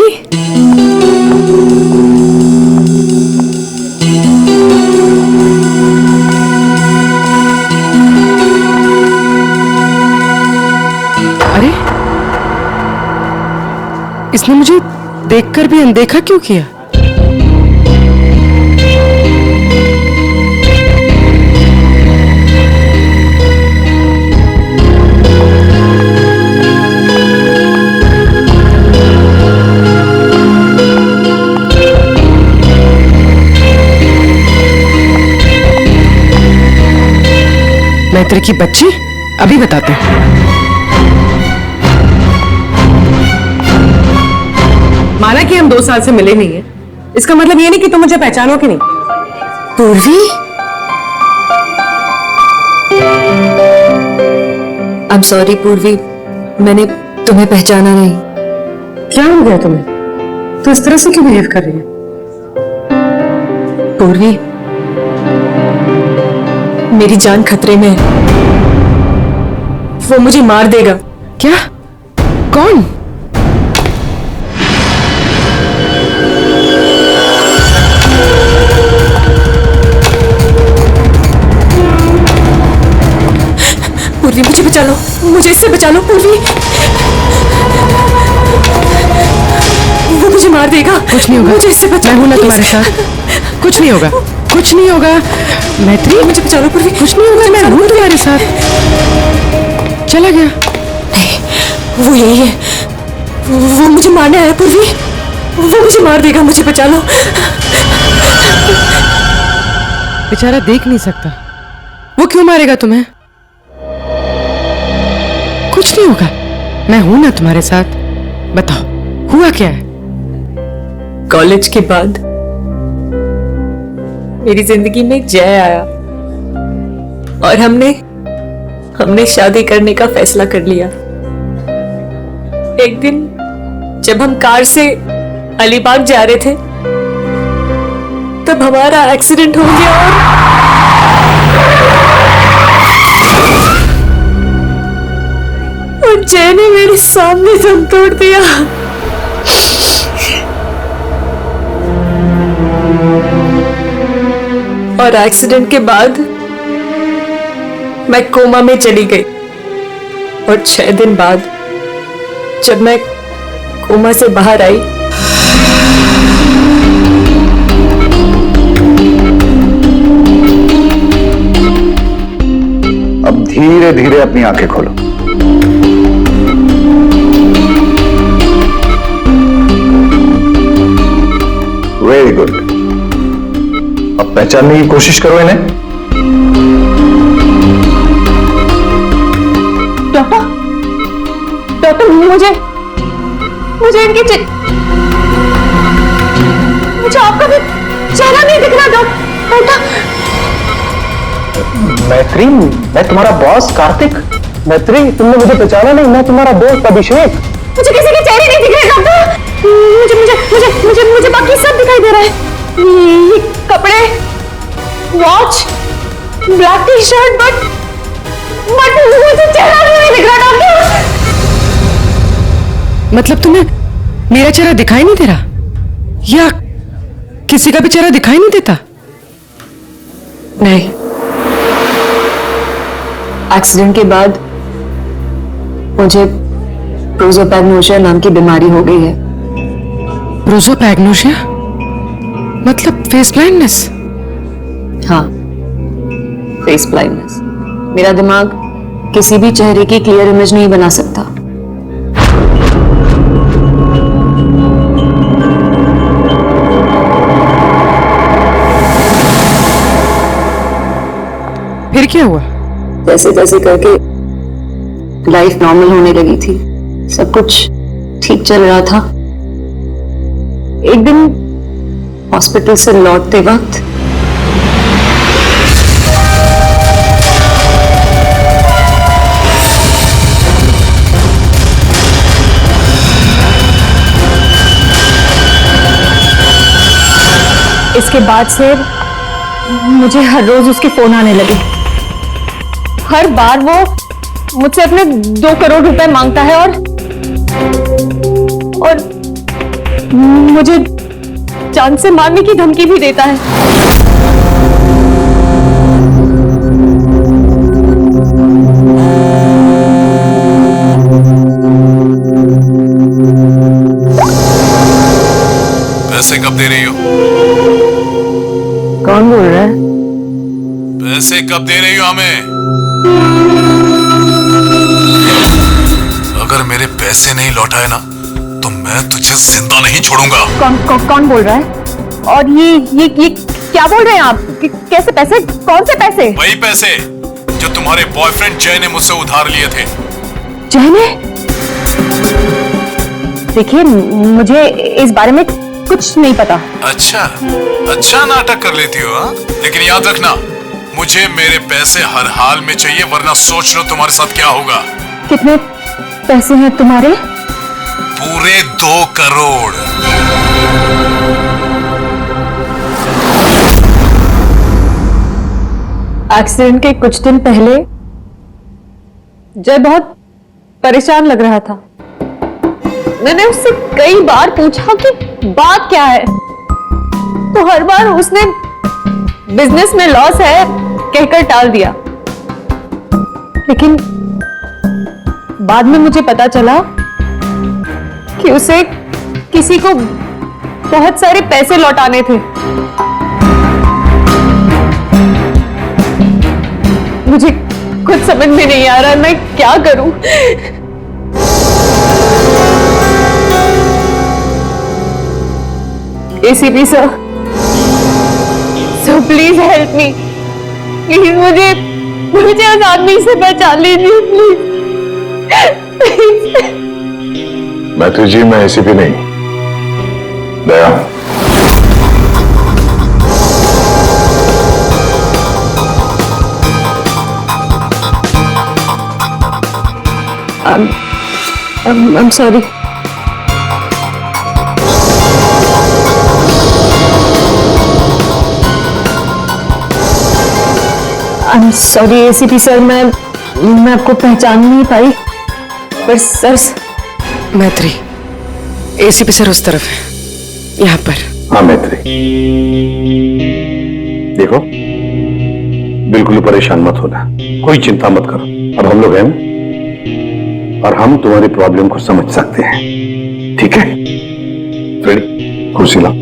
अरे इसने मुझे देखकर भी अनदेखा क्यों किया? मैत्री की बच्ची, अभी बताते हैं। माना कि हम 2 साल से मिले नहीं हैं, इसका मतलब ये नहीं कि तुम मुझे पहचानो कि नहीं। पूर्वी, आई एम सॉरी पूर्वी, मैंने तुम्हें पहचाना नहीं। क्या हो गया तुम्हें? तो इस तरह से क्यों बिहेव कर रही है? पूर्वी, मेरी जान खतरे में है। वो मुझे मार देगा। क्या? कौन? पूर्वी मुझे बचा लो, मुझे इससे बचा लो पूर्वी। वो मुझे मार देगा। कुछ नहीं होगा, मुझे इससे बचा। मैं हूं ना तुम्हारे साथ। कुछ नहीं होगा, कुछ नहीं होगा। मैत्री मुझे बचा लो पूर्वी। कुछ नहीं होगा, मैं हूं तुम्हारे साथ। चला गया? नहीं, वो यही है। वो मुझे मारने आया पूर्वी। वो मुझे मार देगा, मुझे बचा लो। बेचारा देख नहीं सकता, वो क्यों मारेगा तुम्हें? कुछ नहीं होगा, मैं हूं ना तुम्हारे साथ। बताओ हुआ क्या है? कॉलेज के बाद मेरी जिंदगी में जय आया और हमने शादी करने का फैसला कर लिया। एक दिन जब हम कार से अलीबाग जा रहे थे तब हमारा एक्सीडेंट हो गया और जय ने मेरे सामने दम तोड़ दिया। और एक्सीडेंट के बाद मैं कोमा में चली गई और 6 दिन बाद जब मैं कोमा से बाहर आई अब धीरे धीरे अपनी आंखें खोलो। Very good. अब पहचानने की कोशिश करो इन्हें। डॉक्टर मुझे इनकी मुझे आपका भी चेहरा नहीं दिख रहा डॉक्टर। मैत्री, मैं तुम्हारा बॉस कार्तिक। मैत्री, तुमने मुझे पहचाना नहीं, मैं तुम्हारा दोस्त अभिषेक। मुझे किसी के चेहरे नहीं दिख रहे डॉक्टर। मुझे मुझे मुझे मुझे मुझे बाकी सब दिखाई दे रहा है। ये कपड़े, watch, black T shirt, but मुझे चेहरा नहीं दिख रहा डॉक्टर। मतलब तुम्हें मेरा चेहरा दिखाई नहीं दे रहा या किसी का भी चेहरा दिखाई नहीं देता? नहीं, एक्सीडेंट के बाद मुझे प्रोसोपैग्नोसिया नाम की बीमारी हो गई है। प्रोसोपैग्नोसिया मतलब फेस ब्लाइंडनेस? हाँ, फेस ब्लाइंडनेस। मेरा दिमाग किसी भी चेहरे की क्लियर इमेज नहीं बना सकता। फिर क्या हुआ? जैसे तैसे करके लाइफ नॉर्मल होने लगी थी, सब कुछ ठीक चल रहा था। एक दिन हॉस्पिटल से लौटते वक्त इसके बाद से मुझे हर रोज उसके फोन आने लगे। हर बार वो मुझसे अपने 2 करोड़ रुपए मांगता है और मुझे जान से मारने की धमकी भी देता है। पैसे कब दे रही हो? कौन बोल रहा है? पैसे कब दे रही हो हमें? अगर मेरे पैसे नहीं लौटाए ना तो मैं तुझे जिंदा नहीं छोड़ूंगा। कौन बोल रहा है? और ये क्या बोल रहे हैं आप? कैसे पैसे? कौन से पैसे? वही पैसे जो तुम्हारे बॉयफ्रेंड जय ने मुझसे उधार लिए थे। जय ने? देखिए, मुझे इस बारे में कुछ नहीं पता। अच्छा नाटक कर लेती हो हाँ? लेकिन याद रखना, मुझे मेरे पैसे हर हाल में चाहिए, वरना सोच लो तुम्हारे साथ क्या होगा। कितने पैसे हैं तुम्हारे? पूरे 2 करोड़। एक्सीडेंट के कुछ दिन पहले जय बहुत परेशान लग रहा था। मैंने उससे कई बार पूछा कि बात क्या है, तो हर बार उसने बिजनेस में लॉस है कहकर टाल दिया। लेकिन बाद में मुझे पता चला कि उसे किसी को बहुत सारे पैसे लौटाने थे। मुझे कुछ समझ में नहीं आ रहा मैं क्या करूं। ACP sir, so please help me. Please मुझे उस आदमी से पहचान लीजिए प्लीज। मैत्री जी, मैं एसीपी नहीं, दया। I'm sorry. I'm sorry ACP sir, मैं आपको पहचान नहीं पाई। पर सर, मैत्री, एसीपी सर उस तरफ है, यहाँ पर। हाँ मैत्री, देखो बिल्कुल परेशान मत होना, कोई चिंता मत करो। अब हम लोग हैं और हम तुम्हारी प्रॉब्लम को समझ सकते हैं, ठीक है? फ्रेडी, कुर्सी लाओ।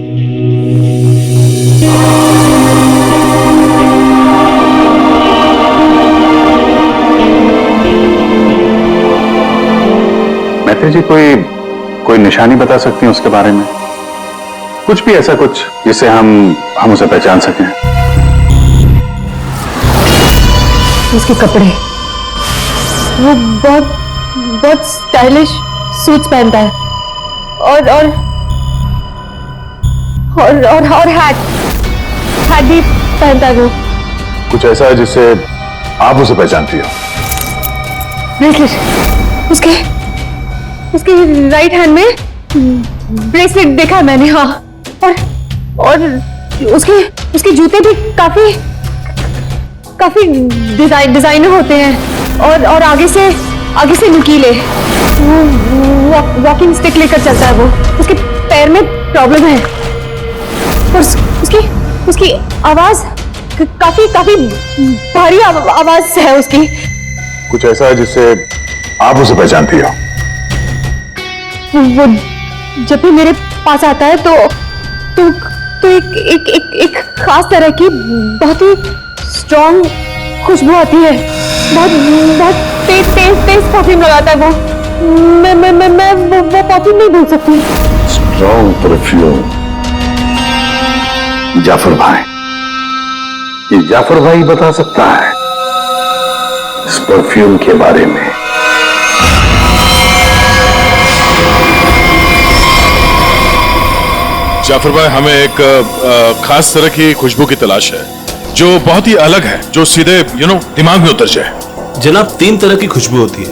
मैत्री जी, कोई निशानी बता सकती हैं उसके बारे में? कुछ भी ऐसा कुछ जिससे हम उसे पहचान सकें। उसके कपड़े, वो बहुत स्टाइलिश सूट्स पहनता है और हैट भी पहनता है। वो कुछ ऐसा है जिससे आप उसे पहचानती हो? ब्रेसलेट, उसके राइट हैंड में ब्रेसलेट देखा मैंने। हाँ, और उसके जूते भी काफी डिजाइनर होते हैं और आगे से नुकीले। वो वॉकिंग स्टिक लेकर चलता है। वो उसके पैर में प्रॉब्लम है और उसकी आवाज काफी भारी आवाज है उसकी। कुछ ऐसा है जिससे आप उसे पहचानती हो? वो जब भी मेरे पास आता है तो एक खास तरह की बहुत ही स्ट्रॉन्ग खुशबू आती है। बहुत बहुत तेज परफ्यूम लगाता है वो। मैं वो परफ्यूम नहीं भूल सकती। Strong perfume. जाफर भाई, ये जाफर भाई बता सकता है इस परफ्यूम के बारे में। जाफर भाई, हमें एक खास तरह की खुशबू की तलाश है जो बहुत ही अलग है, जो सीधे दिमाग में उतर जाए। जनाब, 3 तरह की खुशबू होती है,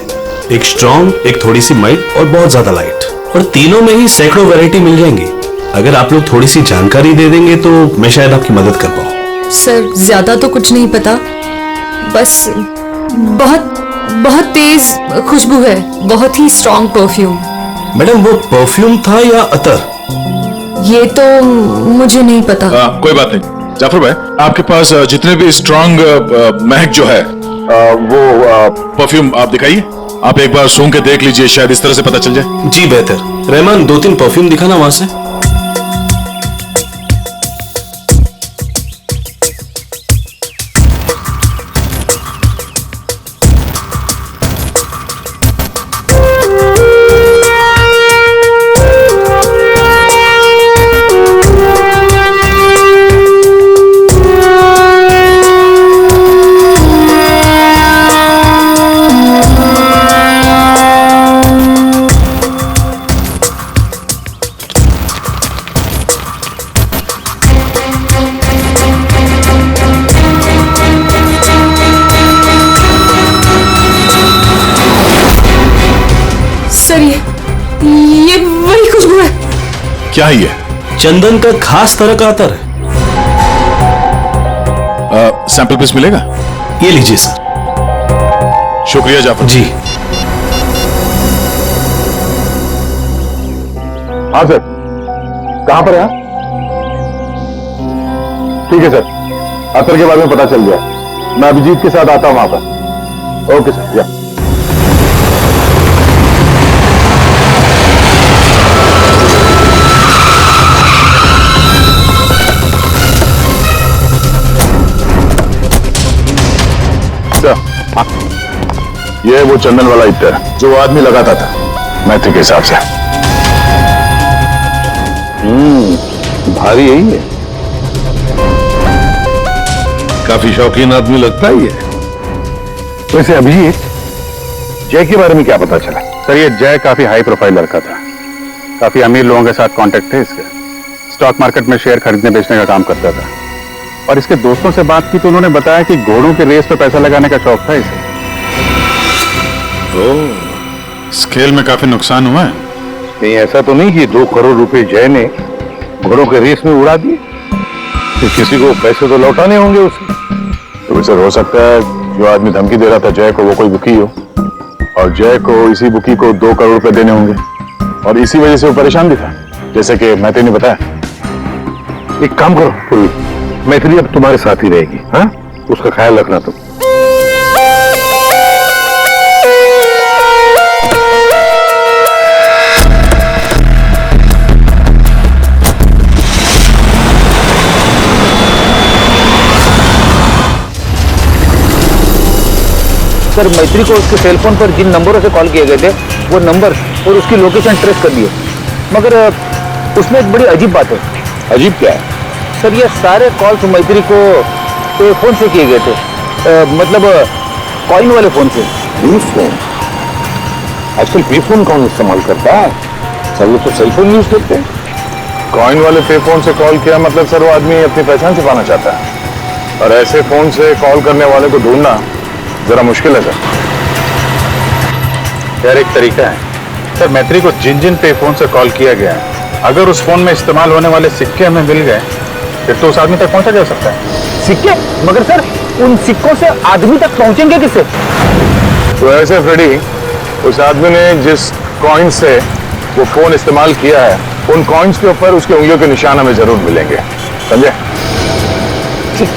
एक स्ट्रॉन्ग, एक थोड़ी सी माइल्ड और बहुत ज्यादा लाइट। और तीनों में ही सैकड़ों वैरायटी मिल जाएंगी। अगर आप लोग थोड़ी सी जानकारी दे देंगे तो मैं शायद आपकी मदद कर पाऊँ। सर, ज्यादा तो कुछ नहीं पता, बस बहुत बहुत तेज खुशबू है, बहुत ही स्ट्रॉन्ग परफ्यूम। मैडम, वो परफ्यूम था या अतर? ये तो मुझे नहीं पता। कोई बात नहीं जाफर भाई, आपके पास जितने भी स्ट्रॉन्ग महक जो है वो परफ्यूम आप दिखाइए। आप एक बार सूंघ के देख लीजिए, शायद इस तरह से पता चल जाए। जी बेहतर। रहमान, 2-3 परफ्यूम दिखाना वहां से। सर, ये वही खुशबू है। क्या है ये? चंदन का खास तरह का अतर है। सैंपल पीस मिलेगा? ये लीजिए सर। शुक्रिया जाफर जी। हाँ सर, कहां पर है आप? ठीक है सर, अतर के बारे में पता चल गया। मैं अभिजीत के साथ आता हूं वहां पर। Okay sir. या ये वो चंदन वाला इत्र जो आदमी लगाता था मैत्री के हिसाब से। भारी यही है। काफी शौकीन आदमी लगता है ये। वैसे अभिजीत, जय के बारे में क्या पता चला? सर, ये जय काफी हाई प्रोफाइल लड़का था। काफी अमीर लोगों के साथ कांटेक्ट थे इसके। स्टॉक मार्केट में शेयर खरीदने बेचने का काम करता था। और इसके दोस्तों से बात की तो उन्होंने बताया कि घोड़ों के रेस पे पैसा लगाने का शौक था इसे। स्केल में काफी नुकसान हुआ है। नहीं, ऐसा तो नहीं कि 2 करोड़ रुपए जय ने घोड़ों के रेस में उड़ा दिए। तो किसी को पैसे तो लौटाने होंगे उसे। तो सर, हो सकता है जो आदमी धमकी दे रहा था जय को, वो कोई बुकी हो, और जय को इसी बुकी को 2 करोड़ रुपए देने होंगे, और इसी वजह से वो परेशान भी था, जैसे कि मैत्री ने बताया। एक काम करो पूर्वी, मैत्री अब तुम्हारे साथ ही रहेगी। हाँ, उसका ख्याल रखना तुम। सर, मैत्री को उसके सेल फोन पर जिन नंबरों से कॉल किए गए थे वो नंबर और उसकी लोकेशन ट्रेस कर दिए, मगर उसमें एक बड़ी अजीब बात है। अजीब क्या है? सर, ये सारे कॉल्स मैत्री को पे फोन से किए गए थे, मतलब कॉइन वाले फोन से। पे फोन? आजकल पे फोन कौन इस्तेमाल करता है? सब लोग तो सेल फोन यूज करते हैं। कॉइन वाले पे फोन से कॉल किया मतलब सर वो आदमी अपनी पहचान छिपाना चाहता है, और ऐसे फोन से कॉल करने वाले को ढूंढना जरा मुश्किल है सर। यार, एक तरीका है सर। मैत्री को जिन जिन पे फोन से कॉल किया गया है, अगर उस फोन में इस्तेमाल होने वाले सिक्के हमें मिल गए फिर तो उस आदमी तक पहुंचा जा सकता है। सिक्के? मगर सर, उन सिक्कों से आदमी तक पहुंचेंगे किससे? तो ऐसे फ्रेडी, उस आदमी ने जिस कॉइन से वो फोन इस्तेमाल किया है, उन कॉइन्स के ऊपर उसके उंगलियों के निशान हमें जरूर मिलेंगे, समझे?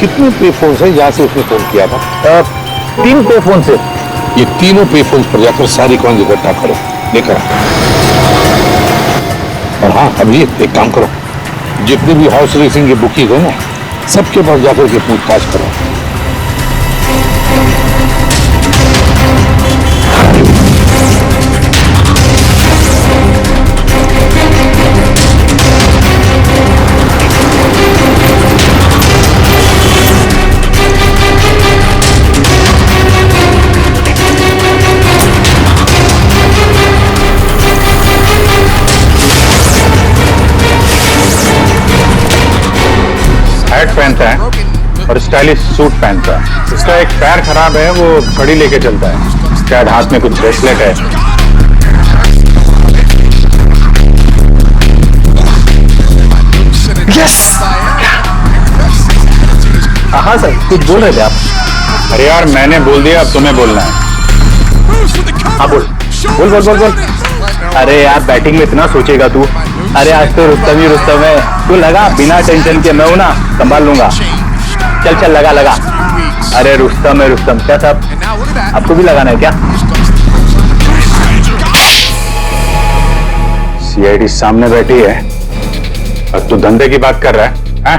कितने पे फोन है जहां से उसने फोन किया था? 3 पे फोन से। ये तीनों पे फोन पर जाकर सारी कॉइन्स इकट्ठा करो, लेकर आओ। और हाँ अभी एक काम करो, जितनी भी हॉर्स रेसिंग की बुकीज है ना, सबके पास जाकर के पूछताछ करो। हैट पहनता है और स्टाइलिश सूट पहनता है। इसका एक पैर खराब है, वो घड़ी लेके चलता है, शायद हाथ में कुछ ब्रेसलेट है। यस! हाँ सर, कुछ बोल रहे थे आप? अरे यार मैंने बोल दिया, अब तुम्हें बोलना है। हाँ बोल बोल बोल बोल बोल। अरे यार बैटिंग में इतना सोचेगा तू? अरे आज तो रुस्तम ही रुस्तम है, तू लगा बिना टेंशन के, मैं हूं ना, संभाल लूंगा। चल चल लगा लगा। अरे रुस्तम है रुस्तम। क्या साहब आपको भी लगाना है क्या? सीआईडी सामने बैठी है और तू धंधे की बात कर रहा है?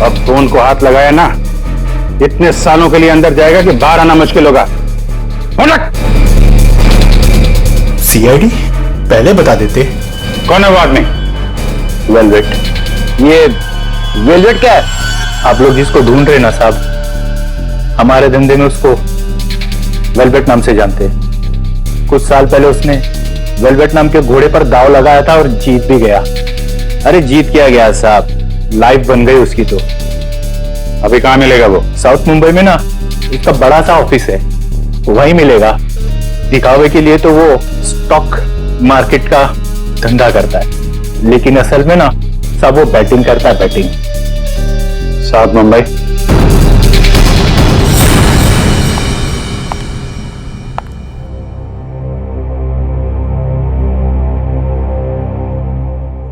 अब फोन को हाथ लगाया ना, इतने सालों के लिए अंदर जाएगा कि बाहर आना मुश्किल होगा। सीआईडी पहले बता देते। कौन है वो आदमी? वेलवेट। ये वेलवेट क्या है? आप लोग जिसको ढूंढ रहे ना साहब, हमारे धंधे में उसको वेलवेट नाम से जानते हैं। कुछ साल पहले उसने वेलवेट नाम के घोड़े पर दांव लगाया था और जीत भी गया। अरे जीत क्या गया साहब, लाइफ बन गई उसकी। तो अभी कहां मिलेगा वो? साउथ मुंबई में ना उसका बड़ा सा ऑफिस है, वहीं मिलेगा। दिखावे के लिए तो वो स्टॉक मार्केट का धंधा करता है, लेकिन असल में ना सब वो बैटिंग करता है, बैटिंग। साउथ मुंबई।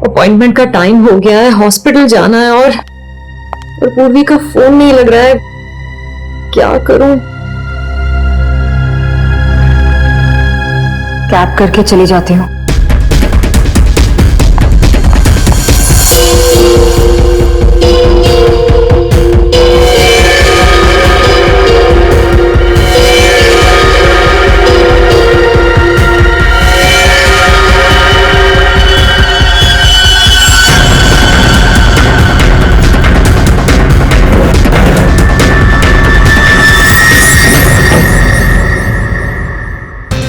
अपॉइंटमेंट का टाइम हो गया है, हॉस्पिटल जाना है और पूर्वी का फोन नहीं लग रहा है, क्या करूं? कैब करके चली जाती हूँ।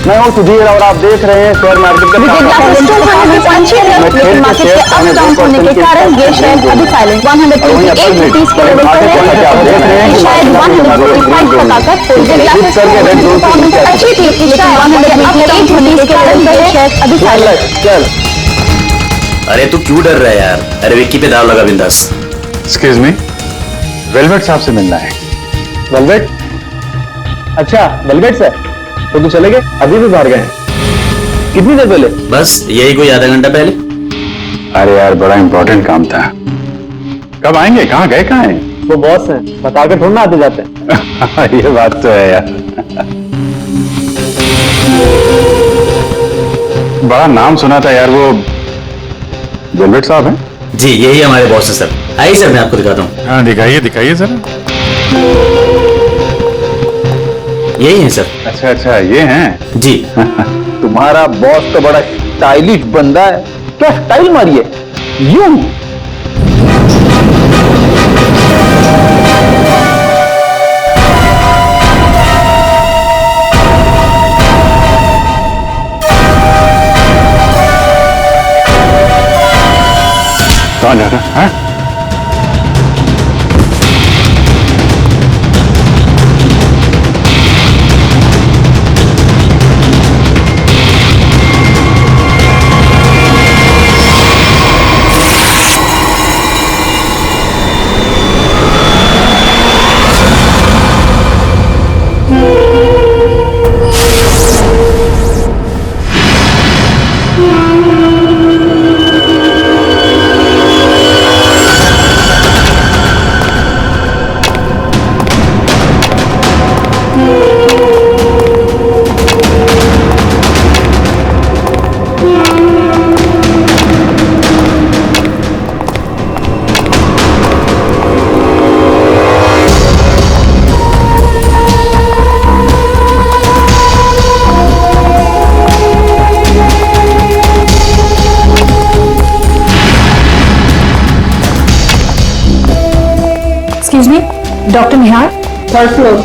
मैं हूँ सुधीर और आप देख रहे हैं शेयर मार्केट का लेकिन मार्केट के अप डाउन होने के कारण ये शेयर अभी साइलेंट 128 रुपीज के लेवल पर है। शायद 145 बताकर परफॉर्मेंस अच्छी थी, लेकिन 128 रुपीज के लेवल पर ये शेयर अभी साइलेंट। चल। अरे तू क्यों डर रहा है यार? अरे विक्की पे दाव लगा बिंदास। एक्सक्यूज मी, वेलवेट साहब से मिलना है। वेलवेट? अच्छा वेलवेट सर, तो तू चले गए? अभी भी बाहर गए? कितनी देर पहले? बस यही कोई आधा घंटा पहले। अरे यार बड़ा इंपॉर्टेंट काम था। कब आएंगे? कहाँ गए? कहाँ हैं? वो बॉस हैं, बताकर थोड़ा ना आते जाते हैं। ये बात तो है यार। बड़ा नाम सुना था यार, वो वेलवेट साहब हैं? जी यही हमारे बॉस है सर। आइए सर मैं आपको दिखाता हूँ। हाँ दिखाइए दिखाइए सर। यही है सर। अच्छा अच्छा ये हैं? जी। तुम्हारा बॉस तो बड़ा स्टाइलिश बंदा है, क्या स्टाइल मारिए यूं। कौन जा रहा है? डॉक्टर निहार, थर्ड फ्लोर।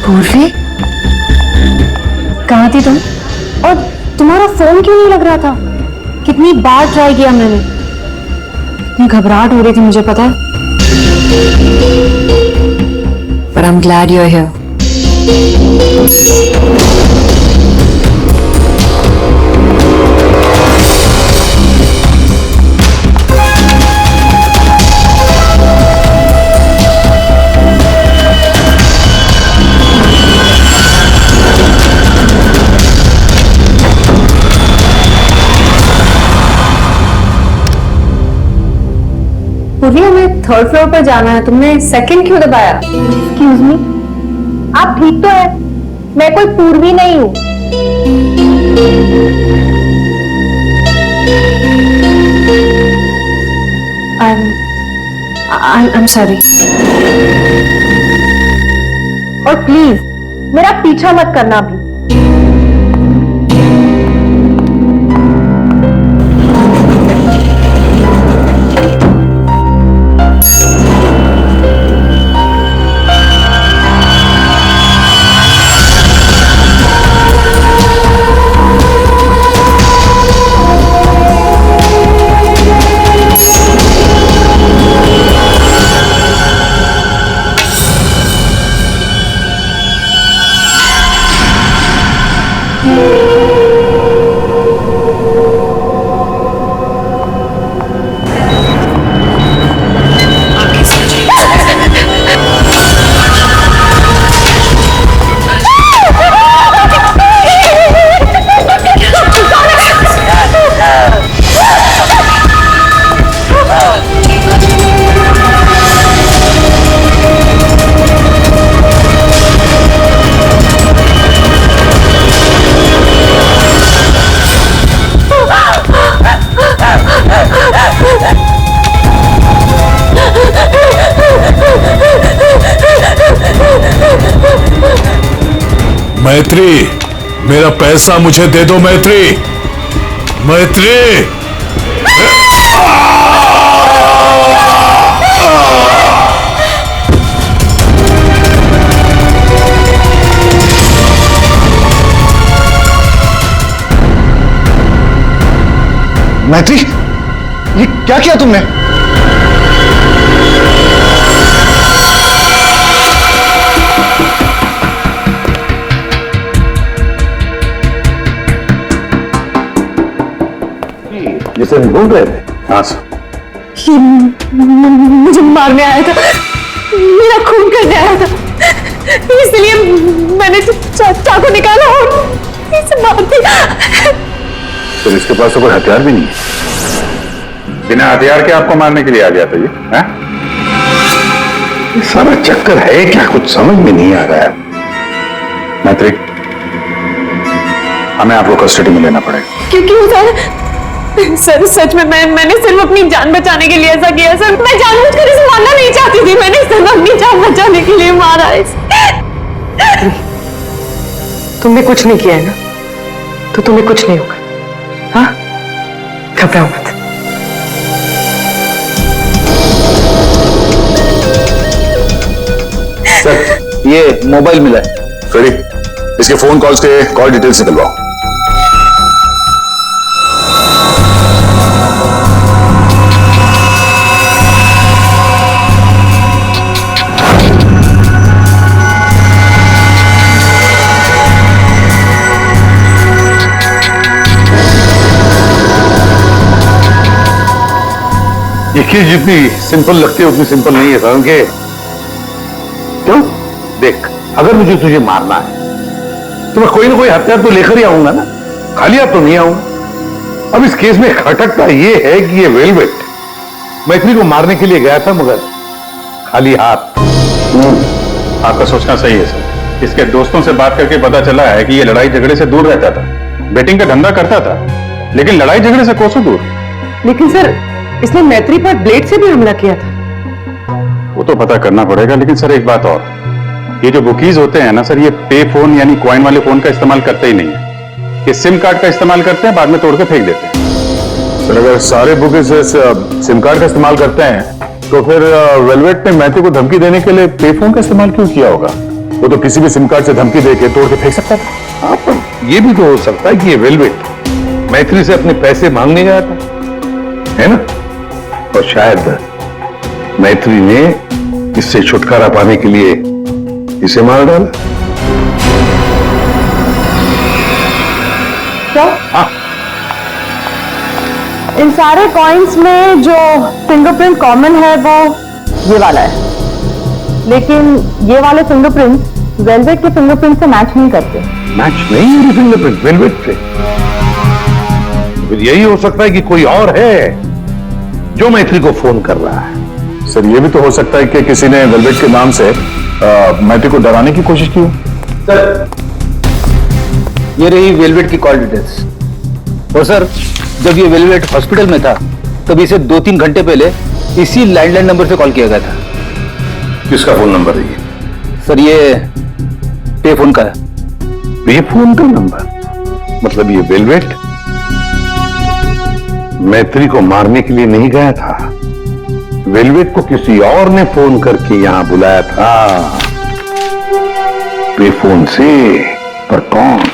पूर्वी, कहाँ थी तुम? और तुम्हारा फोन क्यों नहीं लग रहा था? कितनी बार ट्राई किया मैंने। इतनी घबराहट हो रही थी मुझे, पता है। But I'm glad you're here. पूर्वी, हमें थर्ड फ्लोर पर जाना है, तुमने सेकंड क्यों दबाया? एक्सक्यूज मी, आप ठीक तो है? मैं कोई पूर्वी नहीं हूँ। I'm sorry. और प्लीज मेरा पीछा मत करना भी। मैत्री, मेरा पैसा मुझे दे दो मैत्री। मैत्री, मैत्री, ये क्या किया तुमने? जिसे हम ढूंढ रहे थे। हाँ सर। ये मुझे मारने आया था, मेरा खून करने आया था, इसलिए मैंने चाकू निकाला और इसे मार दिया। तो इसके पास तो कोई हथियार भी नहीं है। बिना हथियार के आपको मारने के लिए आ गया था ये, हैं? ये सारा चक्कर है क्या, कुछ समझ में नहीं आ रहा है। मैत्री, हमें आपको कस्टडी में लेना पड़ेगा। क्योंकि सर सच में मैंने सिर्फ अपनी जान बचाने के लिए ऐसा किया सर। मैं जानबूझकर इसे मारना नहीं चाहती थी, मैंने सिर्फ अपनी जान बचाने के लिए मारा है। तुमने कुछ नहीं किया है ना, तो तुम्हें कुछ नहीं होगा। हाँ, घबराओ मत। सर, ये मोबाइल मिला है। फ्रेडी, इसके फोन कॉल्स के कॉल डिटेल्स निकलवाओ। ये चीज जितनी सिंपल लगती है उतनी सिंपल नहीं है समझ के। क्यों? देख, अगर मुझे तुझे मारना है तो मैं कोई ना कोई हथियार तो लेकर ही आऊंगा ना, खाली हाथ तो नहीं आऊंगा। अब इस केस में खटकता ये है कि ये वेलवेट मैत्री को मारने के लिए गया था मगर खाली हाथ। आपका सोचना सही है सर। इसके दोस्तों से बात करके पता चला है कि ये लड़ाई झगड़े से दूर रहता था, बेटिंग का धंधा करता था, लेकिन लड़ाई झगड़े से कोसों दूर। लेकिन सर, इसने मैत्री पर ब्लेड से भी हमला किया था। वो तो पता करना पड़ेगा, लेकिन सर एक बात और, ये जो बुकीज होते हैं ना सर, ये पे फोन यानी कॉइन वाले फोन का इस्तेमाल करते ही नहीं है। ये सिम कार्ड का इस्तेमाल करते हैं, बाद में तोड़ के फेंक देते हैं। सर अगर सारे बुकीज सिम कार्ड का इस्तेमाल करते हैं तो फिर वेलवेट ने मैथ्यू को धमकी देने के लिए पे फोन का इस्तेमाल क्यों किया होगा? वो तो किसी भी सिम कार्ड से धमकी देके तोड़ के फेंक सकता था। हाँ, पर ये भी तो हो सकता है कि ये वेलवेट मैत्री से अपने पैसे मांगने गया था, है ना? और शायद मैत्री ने इससे छुटकारा पाने के लिए इसे मार डाला। क्या? इन सारे कॉइन्स में जो फिंगरप्रिंट कॉमन है वो ये वाला है, लेकिन ये वाले फिंगरप्रिंट वेलवेट के फिंगरप्रिंट से मैच नहीं करते। मैच नहीं हो रही फिंगरप्रिंट वेलवेट से? फिर यही हो सकता है कि कोई और है जो मैत्री को फोन कर रहा है। सर ये भी तो हो सकता है कि किसी ने वेलवेट के नाम से मैथ्यू को डराने की कोशिश की हो। सर ये रही वेलवेट की कॉल डिटेल्स। और सर जब ये वेलवेट हॉस्पिटल में था तब इसे 2-3 घंटे पहले इसी लैंडलाइन नंबर से कॉल किया गया था। किसका फोन नंबर है ये? सर ये पे फोन का है। पे फोन का नंबर? मतलब ये वेलवेट मैत्री को मारने के लिए नहीं गया था, वेलवेट को किसी और ने फोन करके यहां बुलाया था। पे फोन से, पर कौन?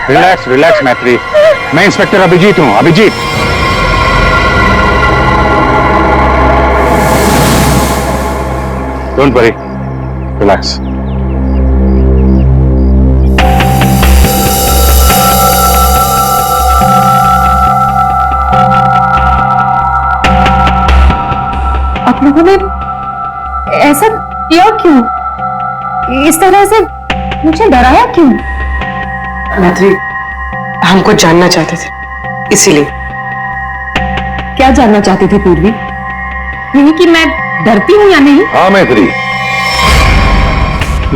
रिलैक्स रिलैक्स मैत्री, मैं इंस्पेक्टर अभिजीत हूं। Abhijeet, don't worry, relax. आप लोगों ने ऐसा किया क्यों? इस तरह से मुझे डराया क्यों? मैत्री हमको जानना चाहते थे, इसीलिए। क्या जानना चाहती थी पूर्वी? यही कि मैं डरती हूं या नहीं? हाँ मैत्री,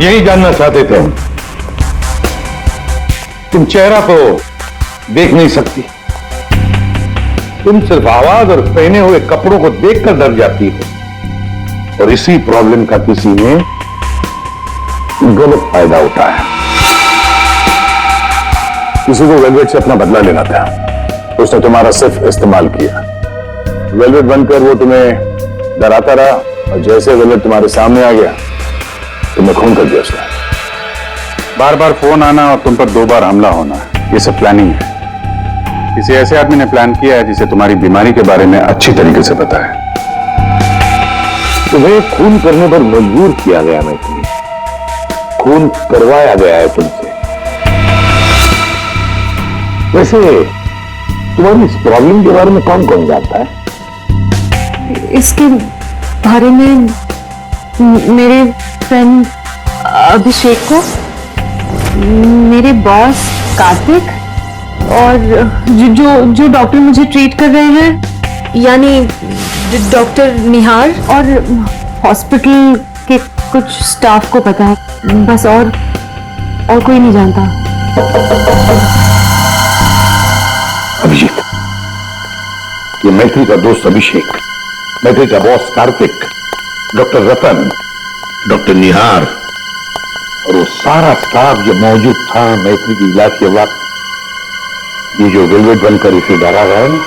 यही जानना चाहते थे हम। तुम चेहरा तो देख नहीं सकती, तुम सिर्फ आवाज और पहने हुए कपड़ों को देखकर डर जाती हो, और इसी प्रॉब्लम का किसी ने गलत फायदा उठाया। किसी को वेलवेट से अपना बदला लेना था, उसने तुम्हारा सिर्फ इस्तेमाल किया। वेलवेट बनकर वो तुम्हें डराता रहा, और जैसे वेलवेट तुम्हारे सामने आ गया तुम्हें खून कर दिया उसने। बार बार फोन आना और तुम पर 2 बार हमला होना, ये सब प्लानिंग है। किसी ऐसे आदमी ने प्लान किया है जिसे तुम्हारी बीमारी के बारे में अच्छी तरीके से पता है। तुम्हें खून करने पर मजबूर किया गया मैत्री, खून करवाया गया है तुमसे। वैसे तुम्हारी इस प्रॉब्लम के बारे में कौन कौन जानता है? इसके बारे में मेरे फ्रेंड अभिषेक को, मेरे बॉस कार्तिक, और जो डॉक्टर मुझे ट्रीट कर रहे हैं यानी डॉक्टर निहार, और हॉस्पिटल के कुछ स्टाफ को पता है, बस और कोई नहीं जानता। अभिजीत, ये मैत्री का दोस्त अभिषेक, मैत्री का बॉस कार्तिक, डॉक्टर रतन, डॉक्टर निहार और वो सारा स्टाफ जो मौजूद था मैत्री की इलाज के वक्त, ये जो वेलवेट बनकर इसे डरा रहा है ना,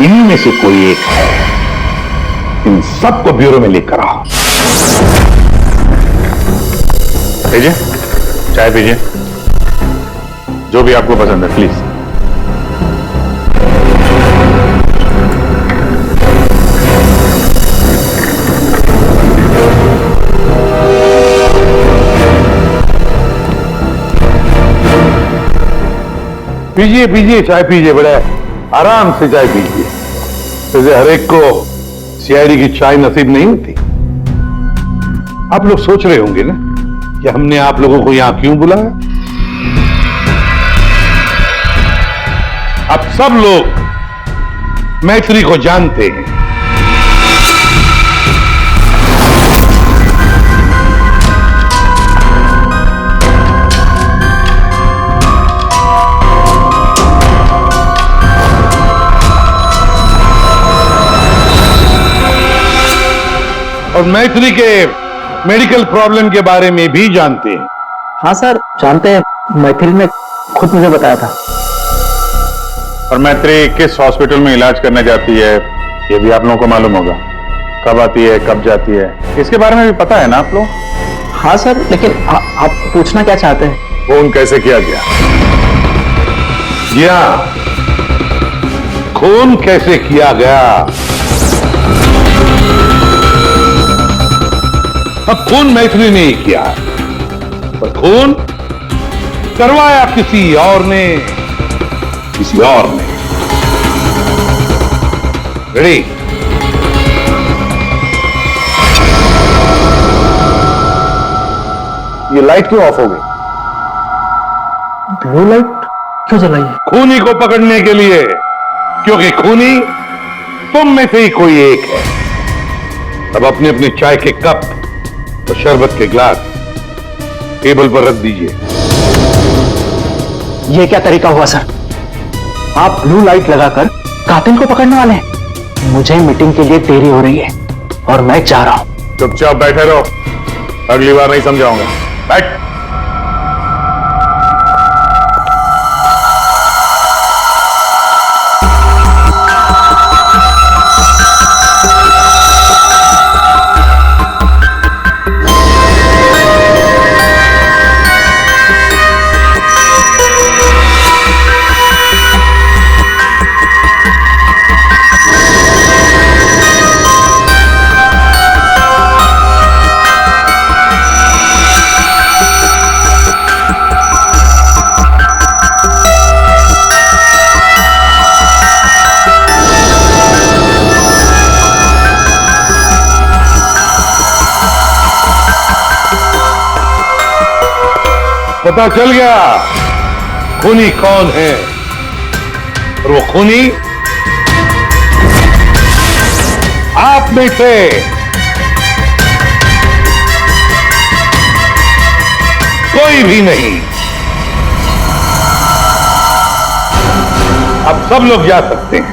इन्हीं में से कोई एक है इन सबको ब्यूरो में लेकर आओ। लीजिए, चाय पीजिए, जो भी आपको पसंद है, प्लीज। पीजिए पीजिए, चाय पीजिए, बड़ा आराम से चाय पीजिए। जैसे हर एक को सीआईडी की चाय नसीब नहीं होती। आप लोग सोच रहे होंगे ना कि हमने आप लोगों को यहां क्यों बुलाया। अब सब लोग मैत्री को जानते हैं। और मैत्री के मेडिकल प्रॉब्लम के बारे में भी जानते हैं। हाँ सर, जानते हैं, मैथिल ने खुद मुझे बताया था। और मैत्री किस हॉस्पिटल में इलाज करने जाती है ये भी आप लोगों को मालूम होगा। कब आती है, कब जाती है, इसके बारे में भी पता है ना आप लोग? हाँ सर, लेकिन आप पूछना क्या चाहते हैं? फोन कैसे किया गया? जी हाँ, खून कैसे किया गया? अब खून मैत्री ने ही किया, पर खून करवाया किसी और ने, किसी और ने। रेडी? ये लाइट क्यों ऑफ हो गई? ब्लू लाइट क्यों जलाई है? खूनी को पकड़ने के लिए, क्योंकि खूनी तुम में से ही कोई एक है। अब अपने अपने चाय के कप और शरबत के ग्लास टेबल पर रख दीजिए। ये क्या तरीका हुआ सर? आप ब्लू लाइट लगाकर कातिल को पकड़ने वाले हैं? मुझे मीटिंग के लिए देरी हो रही है और मैं जा रहा हूं। चुपचाप बैठे रहो, अगली बार नहीं समझाऊंगा। बैठ। पता चल गया खूनी कौन है, और वो खूनी आप में से कोई भी नहीं। अब सब लोग जा सकते हैं।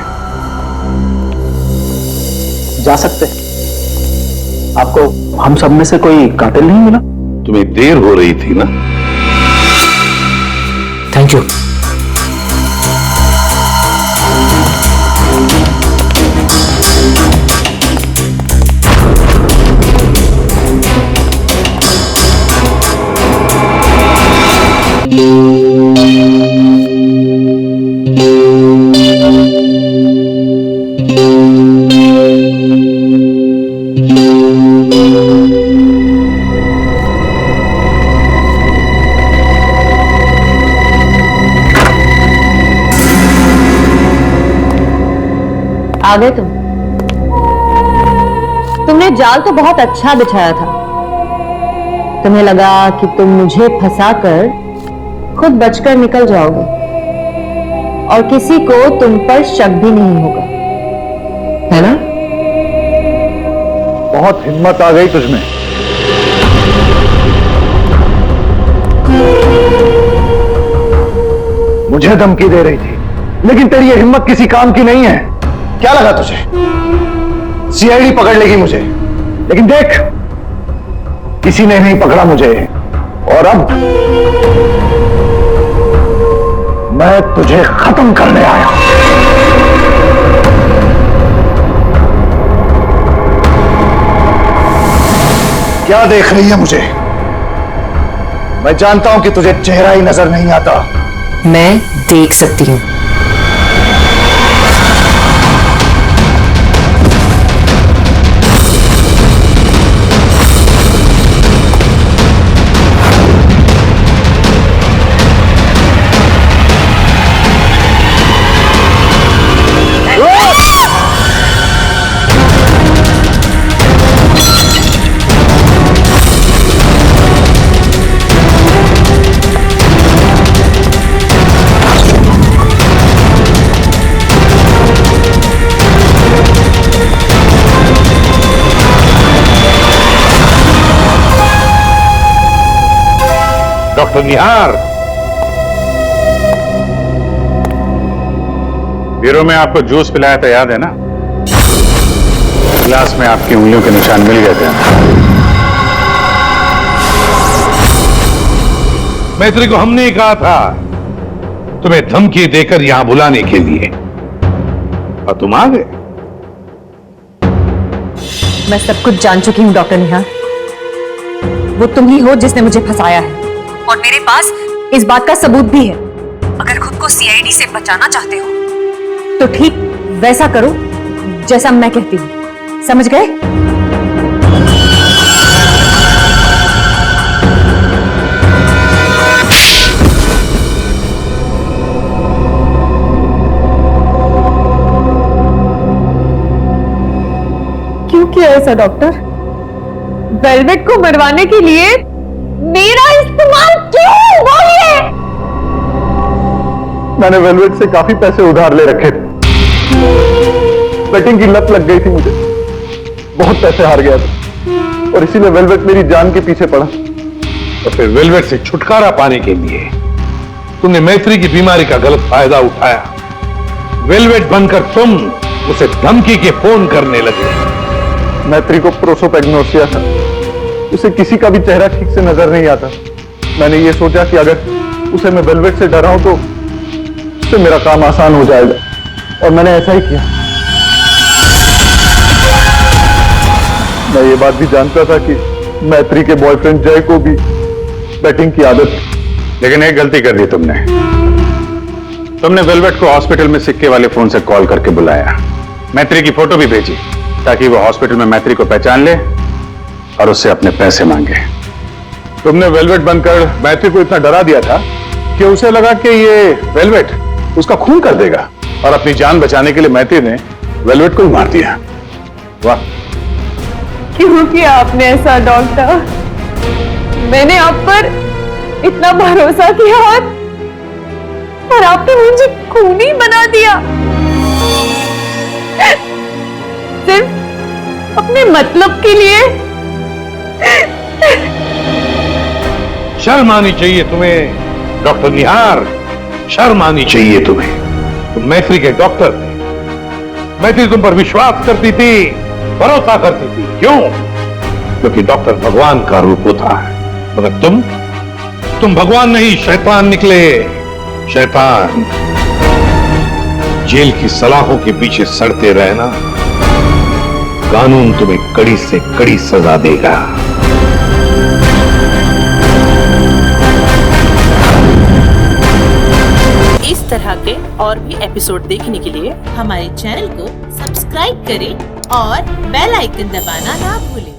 जा सकते? आपको हम सब में से कोई कातिल नहीं मिला? तुम्हें देर हो रही थी ना? Thank you. आ गए तुमने जाल तो बहुत अच्छा बिछाया था। तुम्हें लगा कि तुम मुझे फंसाकर खुद बचकर निकल जाओगे और किसी को तुम पर शक भी नहीं होगा, है ना? बहुत हिम्मत आ गई तुझमें। मुझे धमकी दे रही थी, लेकिन तेरी ये हिम्मत किसी काम की नहीं है। क्या लगा तुझे सीआईडी पकड़ लेगी मुझे? लेकिन देख, किसी ने नहीं पकड़ा मुझे, और अब मैं तुझे खत्म करने आया। क्या देख रही है मुझे? मैं जानता हूं कि तुझे चेहरा ही नजर नहीं आता। मैं देख सकती हूँ। डॉक्टर निहार, ब्यूरो में आपको जूस पिलाया था, याद है ना? गिलास में आपकी उंगलियों के निशान मिल गए थे। मैत्री को हमने ही कहा था तुम्हें धमकी देकर यहां बुलाने के लिए, और तुम आ गए। मैं सब कुछ जान चुकी हूँ डॉक्टर निहार। वो तुम ही हो जिसने मुझे फंसाया है, और मेरे पास इस बात का सबूत भी है। अगर खुद को सीआईडी से बचाना चाहते हो तो ठीक वैसा करो जैसा मैं कहती हूँ, समझ गए? क्यों किया ऐसा डॉक्टर? वेलवेट को मरवाने के लिए मेरा इस्तेमाल क्यों? बोलिए। मैंने वेलवेट से काफी पैसे उधार ले रखे थे। बेटिंग की लत लग गई थी मुझे, बहुत पैसे हार गया था, और इसीलिए वेलवेट मेरी जान के पीछे पड़ा। तो फिर वेलवेट से छुटकारा पाने के लिए तुमने मैत्री की बीमारी का गलत फायदा उठाया। वेलवेट बनकर तुम उसे धमकी के फोन करने लगे। मैत्री को प्रोसोपेग्नोसिया था, उसे किसी का भी चेहरा ठीक से नजर नहीं आता। मैंने ये सोचा कि अगर उसे मैं वेलवेट से डराऊं तो उससे मेरा काम आसान हो जाएगा, और मैंने ऐसा ही किया। मैं ये बात भी जानता था कि मैत्री के बॉयफ्रेंड जय को भी बैटिंग की आदत थी। लेकिन एक गलती कर दी तुमने वेलवेट को हॉस्पिटल में सिक्के वाले फोन से कॉल करके बुलाया, मैत्री की फोटो भी भेजी ताकि वो हॉस्पिटल में मैत्री को पहचान ले और उससे अपने पैसे मांगे। तुमने वेलवेट बनकर मैत्री को इतना डरा दिया था कि उसे लगा कि ये वेलवेट उसका खून कर देगा, और अपनी जान बचाने के लिए मैत्री ने वेलवेट को ही मार दिया। वाह! क्यों किया आपने ऐसा डॉक्टर? मैंने आप पर इतना भरोसा किया और आपने मुझे खूनी बना दिया, सिर्फ अपने मतलब के लिए। शर्म आनी चाहिए तुम्हें डॉक्टर निहार, शर्म आनी चाहिए तुम्हें। तुम मैत्री के डॉक्टर थे, मैत्री तुम पर विश्वास करती थी, भरोसा करती थी। क्यों? क्योंकि डॉक्टर भगवान का रूप होता है, मगर तुम भगवान नहीं, शैतान निकले। शैतान। जेल की सलाखों के पीछे सड़ते रहना, कानून तुम्हें कड़ी से कड़ी सजा देगा। इस तरह के और भी एपिसोड देखने के लिए हमारे चैनल को सब्सक्राइब करें और बेल आइकन दबाना ना भूलें।